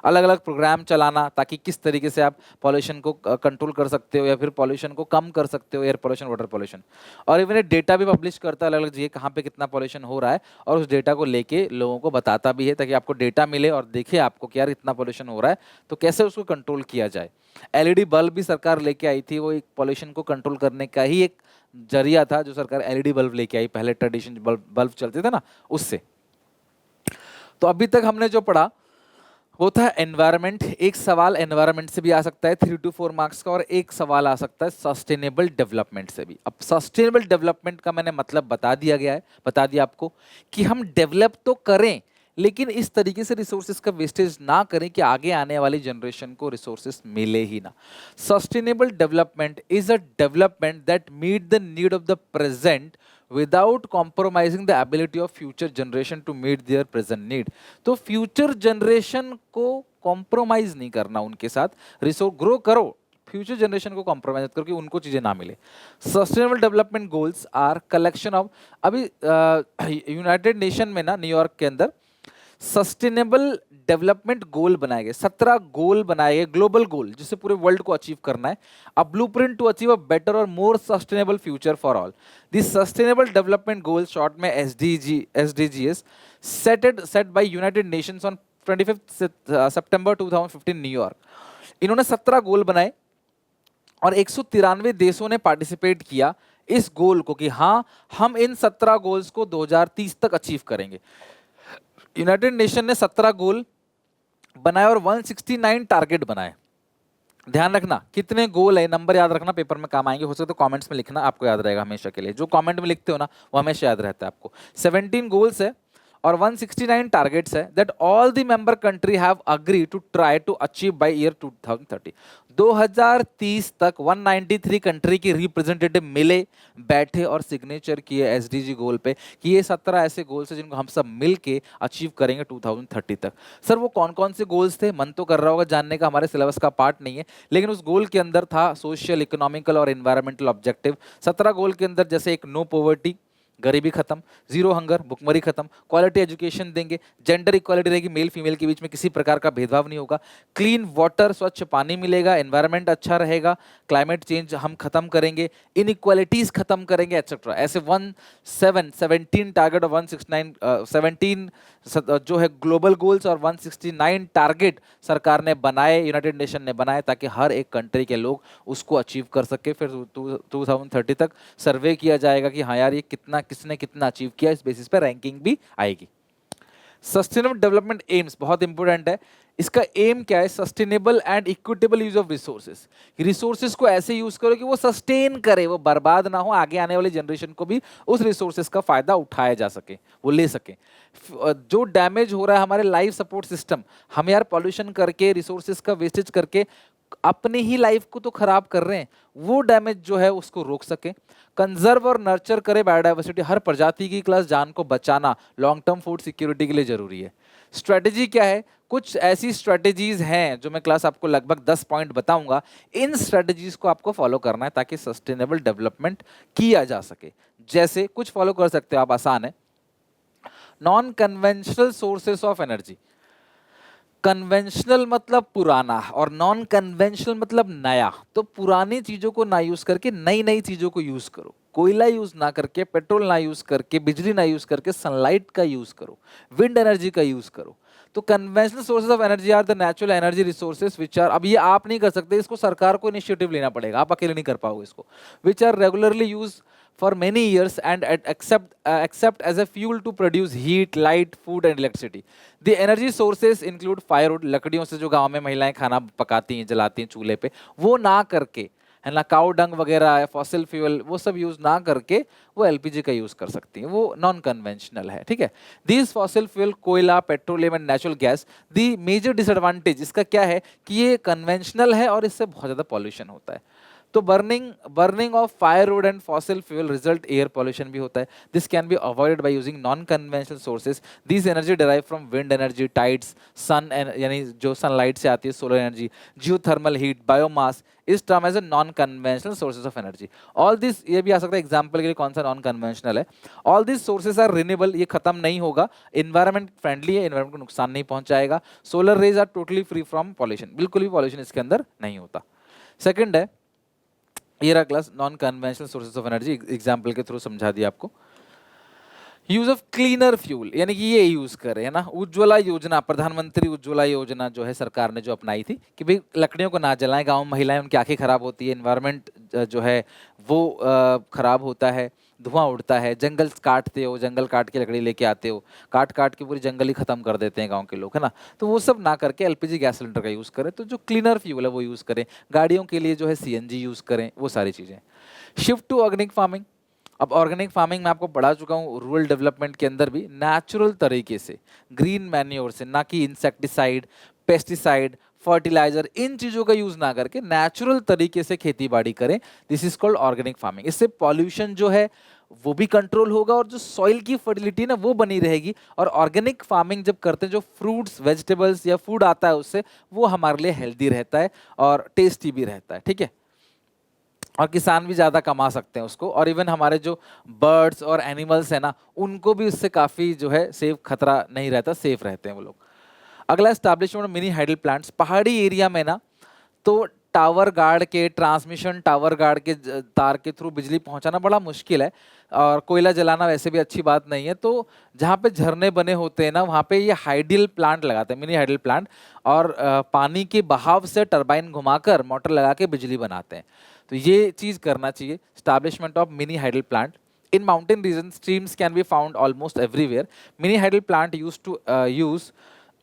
अलग अलग प्रोग्राम चलाना ताकि किस तरीके से आप पॉल्यूशन को कंट्रोल कर सकते हो या फिर पॉल्यूशन को कम कर सकते हो, एयर पॉल्यूशन, वाटर पॉल्यूशन। और इवन डेटा भी पब्लिश करता है अलग अलग जगह कहाँ पे कितना पॉल्यूशन हो रहा है, और उस डेटा को लेके लोगों को बताता भी है, ताकि आपको डेटा मिले और देखे आपको कि यार इतना पॉल्यूशन हो रहा है तो कैसे उसको कंट्रोल किया जाए। एलईडी बल्ब भी सरकार लेके आई थी, वो एक पॉल्यूशन को कंट्रोल करने का ही एक जरिया था, जो सरकार एलईडी बल्ब लेके आई, पहले ट्रेडिशनल बल्ब चलते थे ना उससे। तो अभी तक हमने जो पढ़ा वो था एनवायरनमेंट। एक सवाल एनवायरनमेंट से भी आ सकता है 3 to 4 मार्क्स का, और एक सवाल आ सकता है सस्टेनेबल डेवलपमेंट से भी। अब सस्टेनेबल डेवलपमेंट का मैंने मतलब बता दिया आपको कि हम डेवलप तो करें, लेकिन इस तरीके से रिसोर्सेज का वेस्टेज ना करें कि आगे आने वाली जनरेशन को रिसोर्सेज मिले ही ना। Sustainable development is a development that meet the need of the present without compromising the ability of future generation to meet their present need। तो फ्यूचर जनरेशन को कॉम्प्रोमाइज नहीं करना, उनके साथ रिसोर्स ग्रो करो, फ्यूचर जनरेशन को compromise करो कि उनको चीजें ना मिले। Sustainable development goals are collection of, अभी यूनाइटेड नेशन में ना न्यूयॉर्क के अंदर सस्टेनेबल डेवलपमेंट गोल बनाए गए, 17 गोल बनाए गए, ग्लोबल गोल जिसे पूरे वर्ल्ड को अचीव करना है। A blueprint to achieve a better और more sustainable future for all. This sustainable development goal, short में SDGs, set by United Nations on 25 September 2015 New York. इन्होंने 17 गोल बनाए और 193 देशों ने पार्टिसिपेट किया इस गोल को कि हाँ, हम इन 17 गोल्स को 2030 तक अचीव करेंगे। यूनाइटेड नेशन ने 17 गोल बनाए और 169 टारगेट बनाए। ध्यान रखना कितने गोल है, नंबर याद रखना, पेपर में काम आएंगे, हो सकता तो कमेंट्स में लिखना, आपको याद रहेगा हमेशा के लिए। जो कमेंट में लिखते हो ना वो हमेशा याद रहता है आपको। 17 गोल्स है और 169 टारगेट्स है that all the member country have agree to try to achieve by year 2030। 2030 तक 193 कंट्री की रिप्रेजेंटेटिव मिले, बैठे और सिग्नेचर किए एसडीजी गोल पे कि ये 17 ऐसे गोल्स हैं जिनको हम सब मिल के अचीव करेंगे 2030 तक। सर वो कौन कौन से गोल्स थे, मन तो कर रहा होगा जानने का, हमारे सिलेबस का पार्ट नहीं है, लेकिन उस गोल के अंदर था सोशल, इकोनॉमिकल और एनवायरमेंटल ऑब्जेक्टिव। 17 गोल के अंदर जैसे एक नो पॉवर्टी, गरीबी खत्म, जीरो हंगर, भुखमरी खत्म, क्वालिटी एजुकेशन देंगे, जेंडर इक्वालिटी रहेगी, मेल फीमेल के बीच में किसी प्रकार का भेदभाव नहीं होगा, क्लीन वाटर, स्वच्छ पानी मिलेगा, एनवायरनमेंट अच्छा रहेगा, क्लाइमेट चेंज हम खत्म करेंगे, इनइक्वालिटीज खत्म करेंगे, एक्सेट्रा। ऐसे 17 टारगेट और 17 जो है ग्लोबल गोल्स और 169 टारगेट सरकार ने बनाए, यूनाइटेड नेशन ने बनाए, ताकि हर एक कंट्री के लोग उसको अचीव कर सके। फिर 2030 तक सर्वे किया जाएगा कि हाँ यार ये कितना, किसने कितना अचीव किया, इस बेसिस पे रैंकिंग भी आएगी। सस्टेनेबल डेवलपमेंट एम्स बहुत इंपॉर्टेंट है। इसका एम क्या है? Sustainable and equitable use of resources. Resources को ऐसे यूज करो कि वो सस्टेन करे, वो बर्बाद ना हो, आगे आने वाली जनरेशन को भी उस रिसोर्सेज का फायदा उठाया जा सके, वो ले सके। जो डैमेज हो रहा है हमारे लाइफ सपोर्ट सिस्टम, हम यार पॉल्यूशन करके, रिसोर्सेज का वेस्टेज करके अपनी ही लाइफ को तो खराब कर रहे हैं, वो डैमेज जो है उसको रोक सके। कंजर्व और नर्चर करे बायोडाइवर्सिटी, हर प्रजाति की क्लास जान को बचाना लॉन्ग टर्म फूड सिक्योरिटी के लिए जरूरी है। स्ट्रेटेजी क्या है? कुछ ऐसी स्ट्रेटेजीज हैं जो मैं क्लास आपको लगभग 10 पॉइंट बताऊंगा, इन स्ट्रेटेजीज को आपको फॉलो करना है ताकि सस्टेनेबल डेवलपमेंट किया जा सके। जैसे कुछ फॉलो कर सकते हो आप, आसान है। Non conventional sources of energy. Conventional मतलब पुराना और नॉन कन्वेंशनल मतलब नया। तो पुरानी चीजों को ना यूज करके नई नई चीजों को यूज करो। कोयला यूज ना करके, पेट्रोल ना यूज करके, बिजली ना यूज करके सनलाइट का यूज करो, विंड एनर्जी का यूज करो। तो conventional sources of energy are the natural energy resources which are, अब ये आप नहीं कर सकते, इसको सरकार को इनिशिएटिव लेना पड़ेगा, आप अकेले नहीं कर पाओगे इसको। Which are regularly use for many years and accept as a fuel to produce heat, light, food and electricity. The energy sources include firewood, लकड़ियों से जो गांव में महिलाएं खाना पकाती हैं, जलाती हैं चूल्हे पे, वो ना करके, है ना, काउ डंग वगैरह है, फॉसिल फ्यूल, वो सब यूज ना करके वो एलपीजी का यूज कर सकती हैं, वो नॉन कन्वेंशनल है, ठीक है। दीज फॉसिल फ्यूल, कोयला, petroleum and natural gas, the major disadvantage इसका क्या है कि ये कन्वेंशनल है और इससे बहुत ज्यादा पॉल्यूशन होता है। तो burning of firewood and fossil fuel result air pollution भी होता है। This can be avoided by using non conventional sources. This energy derive from wind energy, tides, sun, यानी जो सनलाइट से आती है, solar energy, geothermal heat, biomass is term as a non conventional sources of energy. All this, ये भी आ सकता है example के लिए कौन सा नॉन कन्वेंशनल है। All this sources are renewable, ये खत्म नहीं होगा, इन्वायरमेंट फ्रेंडली है, इन्वायरमेंट को नुकसान नहीं पहुंचाएगा। Solar rays are totally free from pollution, बिल्कुल भी पॉल्यूशन इसके अंदर नहीं होता। सेकेंड है, ये रहा class non conventional sources of energy, example के थ्रू समझा दिया आपको। यूज ऑफ क्लीनर फ्यूल, यानी कि ये यूज करे, है ना। उज्ज्वला योजना, प्रधानमंत्री उज्ज्वला योजना जो है सरकार ने जो अपनाई थी कि भाई लकड़ियों को ना जलाएं, गांव में महिलाएं, उनकी आंखें खराब होती है, एनवायरनमेंट जो है वो खराब होता है, धुआं उड़ता है, जंगल काटते हो, जंगल काट के लकड़ी लेके आते हो, काट काट के पूरी जंगल ही खत्म कर देते हैं गांव के लोग, है ना। तो वो सब ना करके एलपीजी गैस सिलेंडर का यूज करें। तो जो क्लीनर फ्यूल है वो यूज करें, गाड़ियों के लिए जो है सीएनजी यूज करें, वो सारी चीजें। Shift to organic farming. अब ऑर्गेनिक फार्मिंग में आपको पढ़ा चुका हूँ, रूरल डेवलपमेंट के अंदर भी नेचुरल तरीके से, ग्रीन मैन्योर से, ना कि इंसेक्टिसाइड, पेस्टिसाइड, फर्टिलाइजर, इन चीजों का यूज ना करके नेचुरल तरीके से खेती बाड़ी करें। This is called organic farming. इससे पॉल्यूशन जो है वो भी कंट्रोल होगा और जो सॉइल की फर्टिलिटी ना वो बनी रहेगी। और ऑर्गेनिक फार्मिंग जब करते हैं, जो फ्रूट्स, वेजिटेबल्स या फूड आता है उससे, वो हमारे लिए हेल्दी रहता है और टेस्टी भी रहता है, ठीक है। और किसान भी ज़्यादा कमा सकते हैं उसको, और इवन हमारे जो बर्ड्स और एनिमल्स हैं ना, उनको भी उससे काफ़ी जो है सेफ, खतरा नहीं रहता, सेफ रहते हैं वो लोग। अगला, establishment of mini hydel plants. पहाड़ी एरिया में ना तो टावर गार्ड के, ट्रांसमिशन टावर गार्ड के तार के थ्रू बिजली पहुंचाना बड़ा मुश्किल है, और कोयला जलाना वैसे भी अच्छी बात नहीं है। तो जहाँ पे झरने बने होते हैं ना, वहाँ पे ये हाइडल प्लांट लगाते हैं, मिनी हाइडल प्लांट, और पानी के बहाव से टरबाइन घुमाकर मोटर लगा के बिजली बनाते हैं। तो ये चीज़ करना चाहिए, establishment of mini hydel plant. In mountain regions, streams can be found almost everywhere. Mini hydel plant used to use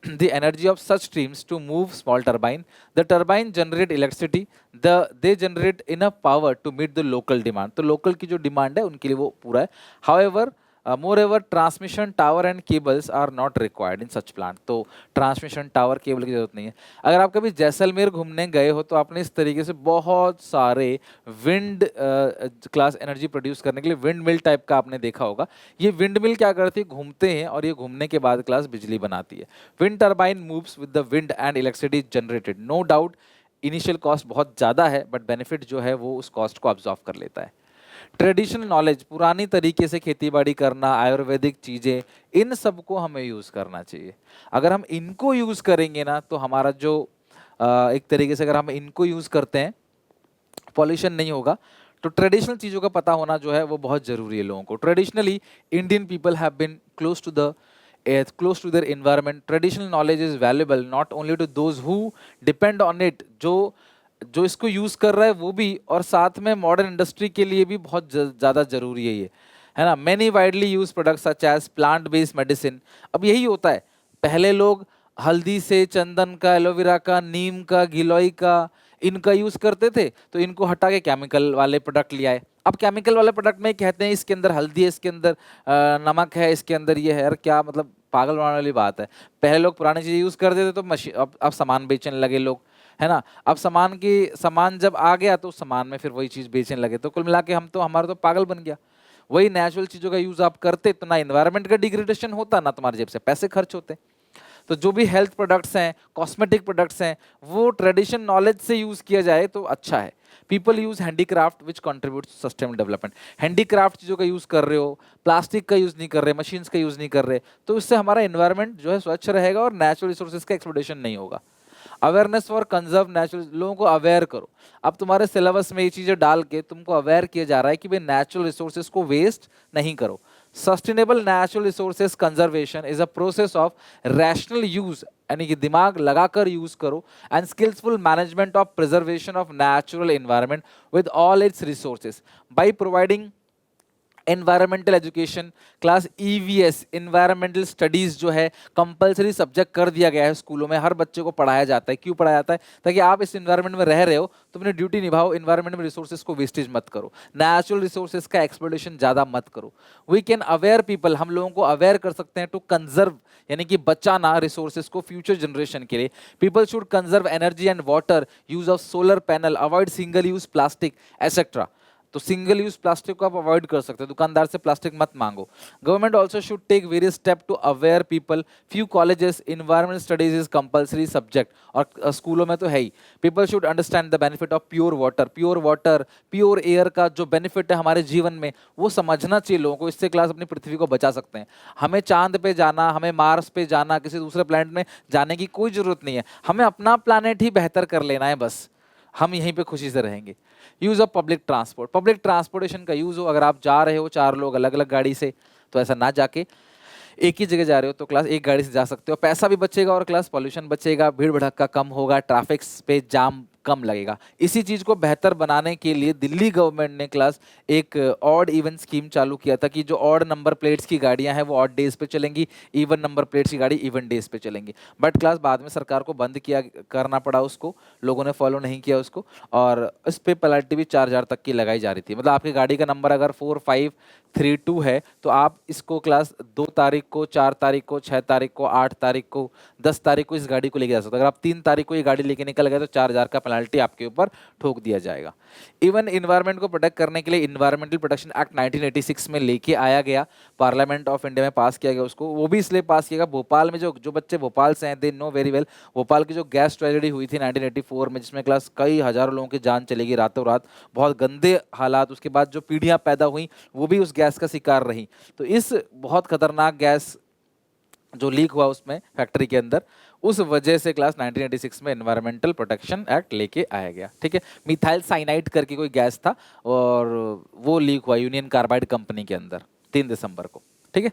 the energy of such streams to move small turbine. The turbine generate electricity. They generate enough power to meet the local demand. तो local की जो demand है उनके लिए वो पूरा है. However, moreover, transmission tower and cables are not required in such plant. तो transmission tower cable की जरूरत नहीं है. अगर आप कभी जैसलमेर घूमने गए हो तो आपने इस तरीके से बहुत सारे विंड क्लास एनर्जी प्रोड्यूस करने के लिए विंड मिल टाइप का आपने देखा होगा. ये विंड मिल क्या करती है, घूमते हैं और ये घूमने के बाद क्लास बिजली बनाती है. Wind turbine moves with the wind and electricity generated. No doubt initial cost बहुत ज़्यादा है, बट बेनिफिट जो है वो उस कॉस्ट को ऑब्जॉर्व कर लेता है. ट्रेडिशनल नॉलेज, पुरानी तरीके से खेती बाड़ी करना, आयुर्वेदिक चीज़ें, इन सब को हमें यूज़ करना चाहिए. अगर हम इनको यूज़ करेंगे ना तो हमारा जो एक तरीके से अगर हम इनको यूज़ करते हैं, पॉल्यूशन नहीं होगा. तो ट्रेडिशनल चीज़ों का पता होना जो है वो बहुत ज़रूरी है लोगों को. Traditionally Indian people have been close to the close to their environment. Traditional knowledge is valuable not only to those who depend on it, जो इसको यूज़ कर रहा है वो भी, और साथ में मॉडर्न इंडस्ट्री के लिए भी बहुत ज़्यादा ज़रूरी है ये, है ना. Many widely use products such as plant based medicine. अब यही होता है, पहले लोग हल्दी से, चंदन का, एलोवेरा का, नीम का, गिलोय का, इनका यूज़ करते थे. तो इनको हटा के केमिकल वाले प्रोडक्ट ले आए. अब केमिकल वाले प्रोडक्ट में कहते हैं इसके अंदर हल्दी है, इसके अंदर नमक है, इसके अंदर ये है. यार क्या मतलब, पागल बनाने वाली बात है. पहले लोग पुरानी चीज़ें यूज़ करते थे तो मशीन, अब सामान बेचने लगे लोग, है ना. अब सामान जब आ गया तो सामान में फिर वही चीज़ बेचने लगे. तो कुल मिला के हमारा तो पागल बन गया. वही नेचुरल चीज़ों का यूज़ आप करते तो ना इन्वायरमेंट का डिग्रेडेशन होता, ना तुम्हारी जेब से पैसे खर्च होते. तो जो भी हेल्थ प्रोडक्ट्स हैं, कॉस्मेटिक प्रोडक्ट्स हैं, वो ट्रेडिशन नॉलेज से यूज़ किया जाए तो अच्छा है. पीपल यूज हैंडीक्राफ्ट विच कंट्रीब्यूट सस्टेनेबल डेवलपमेंट. हैंडीक्राफ्ट चीज़ों का यूज़ कर रहे हो, प्लास्टिक का यूज़ नहीं कर रहे, मशीन्स का यूज़ नहीं कर रहे, तो इससे हमारा इन्वायरमेंट जो है स्वच्छ रहेगा और नेचुरल रिसोर्सेज का एक्सप्लोटेशन नहीं होगा. अवेयरनेस फॉर कंजर्व नेचुरल, लोगों को अवेयर करो. अब तुम्हारे सिलेबस में ये चीज़ें डाल के तुमको अवेयर किया जा रहा है कि भाई नेचुरल रिसोर्सेज को वेस्ट नहीं करो. Sustainable natural resources conservation is a process of rational use, यानी कि दिमाग लगाकर यूज करो, and skilful management of preservation of natural environment with all its resources by providing environmental education. Class EVS, environmental studies जो है compulsory subject कर दिया गया है स्कूलों में. हर बच्चे को पढ़ाया जाता है. क्यों पढ़ाया जाता है? ताकि आप इस एनवायरमेंट में रह रहे हो तो अपनी ड्यूटी निभाओ, एनवायरमेंट में रिसोर्सेज को वेस्टेज मत करो, नेचुरल रिसोर्सेज का एक्सप्लोटेशन ज़्यादा मत करो. वी कैन अवेयर पीपल, हम लोगों को अवेयर कर सकते हैं टू कंजर्व, यानी कि बचाना रिसोर्सेज को फ्यूचर जनरेशन के लिए. People should conserve energy and water, use of solar panel, avoid single use plastic etcetera. तो सिंगल यूज प्लास्टिक को आप अवॉइड कर सकते हैं, दुकानदार से प्लास्टिक मत मांगो. Government also should take various step to aware people. Few colleges environment studies is compulsory subject, और स्कूलों में तो है ही. People should understand the benefit of pure water, pure air का जो बेनिफिट है हमारे जीवन में, वो समझना चाहिए लोगों को. इससे क्लास अपनी पृथ्वी को बचा सकते हैं. हमें चांद पे जाना, हमें मार्स पे जाना, किसी दूसरे प्लैनेट में जाने की कोई जरूरत नहीं है. हमें अपना प्लैनेट ही बेहतर कर लेना है बस, हम यहीं पे खुशी से रहेंगे. Use of public transport, public transportation का यूज़ हो. अगर आप जा रहे हो 4 लोग अलग अलग गाड़ी से, तो ऐसा ना जाके एक ही जगह जा रहे हो तो क्लास एक गाड़ी से जा सकते हो. पैसा भी बचेगा और क्लास पॉल्यूशन बचेगा, भीड़ भड़क्का कम होगा, ट्रैफिक पे जाम कम लगेगा. इसी चीज़ को बेहतर बनाने के लिए दिल्ली गवर्नमेंट ने क्लास एक ऑड इवन स्कीम चालू किया था कि जो ऑड नंबर प्लेट्स की गाड़ियां हैं वो ऑड डेज पे चलेंगी, इवन नंबर प्लेट्स की गाड़ी इवन डेज पे चलेंगी. बट क्लास बाद में सरकार को बंद किया करना पड़ा उसको, लोगों ने फॉलो नहीं किया उसको, और इस पे पेनल्टी भी 4,000 तक की लगाई जा रही थी. मतलब आपकी गाड़ी का नंबर अगर 4532 है तो आप इसको क्लास 2 तारीख को, 4 तारीख को, 6 तारीख को, 8 तारीख को, 10 तारीख को इस गाड़ी को लेके जा सकते हो. अगर आप 3 तारीख को ये गाड़ी लेके निकल गए तो 4,000 का पेनल्टी पेनल्टी आपके ऊपर ठोक दिया जाएगा। इवन इन्वायरमेंट को प्रोटेक्ट करने के लिए इन्वायरमेंटल प्रोटेक्शन एक्ट 1986 में लेके आया गया, पार्लियामेंट ऑफ इंडिया में पास किया गया उसको। वो भी इसलिए पास किया गया, भोपाल में जो जो बच्चे भोपाल से हैं they know very well, Bhopal की जो गैस ट्रेजेडी हुई थी 1984 में, जिसमें क्लास कई हजारों लोगों की जान चली गई रातों रात, बहुत गंदे हालात, उसके बाद जो पीढ़ियां पैदा हुई वो भी उस गैस का शिकार रही। तो इस बहुत खतरनाक गैस जो लीक हुआ उसमें फैक्ट्री के अंदर, उस वजह से क्लास 1986 में एनवायरमेंटल प्रोटेक्शन एक्ट लेके आया गया। ठीक है, मिथाइल साइनाइड करके कोई गैस था और वो लीक हुआ यूनियन कार्बाइड कंपनी के अंदर 3 दिसंबर को। ठीक है,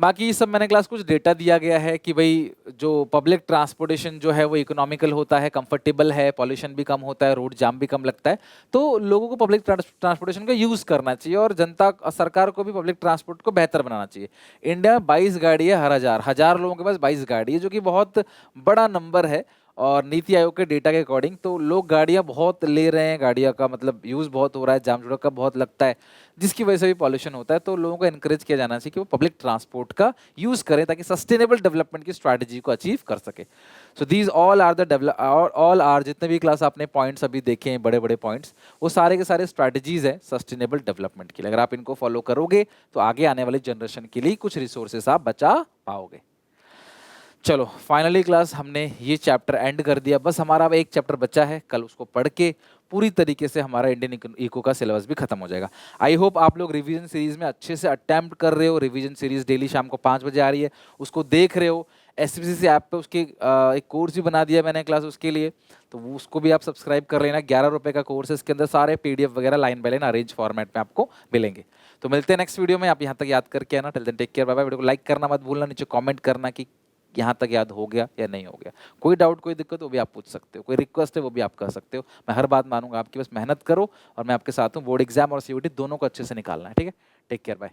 बाकी सब मैंने क्लास कुछ डेटा दिया गया है कि भाई जो पब्लिक ट्रांसपोर्टेशन जो है वो इकोनॉमिकल होता है, कंफर्टेबल है, पॉल्यूशन भी कम होता है, रोड जाम भी कम लगता है, तो लोगों को पब्लिक ट्रांसपोर्टेशन का यूज़ करना चाहिए और जनता सरकार को भी पब्लिक ट्रांसपोर्ट को बेहतर बनाना चाहिए। इंडिया में 22 गाड़ी है हर हज़ार लोगों के पास 22 गाड़ी है, जो कि बहुत बड़ा नंबर है। और नीति आयोग के डेटा के अकॉर्डिंग तो लोग गाड़ियां बहुत ले रहे हैं, गाड़ियों का मतलब यूज़ बहुत हो रहा है, जाम जुड़क का बहुत लगता है, जिसकी वजह से भी पॉल्यूशन होता है। तो लोगों को एनकरेज किया जाना चाहिए कि वो पब्लिक ट्रांसपोर्ट का यूज़ करें ताकि सस्टेनेबल डेवलपमेंट की स्ट्रैटेजी को अचीव कर सके। So these all are the all are जितने भी क्लास आपने पॉइंट्स अभी देखे हैं, बड़े बड़े पॉइंट्स, वो सारे के सारे स्ट्रैटेजीज है सस्टेनेबल डेवलपमेंट के लिए। अगर आप इनको फॉलो करोगे तो आगे आने वाली जनरेशन के लिए कुछ रिसोर्सेस आप बचा पाओगे। चलो फाइनली क्लास हमने ये चैप्टर एंड कर दिया, बस हमारा अब एक चैप्टर बचा है, कल उसको पढ़ के पूरी तरीके से हमारा इंडियन इको का सिलेबस भी खत्म हो जाएगा। आई होप आप लोग रिवीजन सीरीज में अच्छे से अटेम्प्ट कर रहे हो। रिवीजन सीरीज डेली शाम को 5 बजे आ रही है, उसको देख रहे हो। SBCC ऐप पे उसके एक कोर्स भी बना दिया मैंने क्लास उसके लिए, तो वो उसको भी आप सब्सक्राइब कर लेना। 11 रुपये का कोर्स है, इसके अंदर सारे PDF वगैरह line by line arrange format में आपको मिलेंगे। तो मिलते हैं नेक्स्ट वीडियो में, आप यहाँ तक याद करके आना। Till then take care, bye bye. Video को लाइक करना मत भूलना, नीचे कॉमेंट करना कि यहाँ तक याद हो गया या नहीं हो गया। कोई डाउट कोई दिक्कत वो भी आप पूछ सकते हो, कोई रिक्वेस्ट है वो भी आप कर सकते हो। मैं हर बात मानूंगा आपकी, बस मेहनत करो और मैं आपके साथ हूँ। बोर्ड एग्जाम और CUET दोनों को अच्छे से निकालना है। ठीक है, टेक केयर, बाय।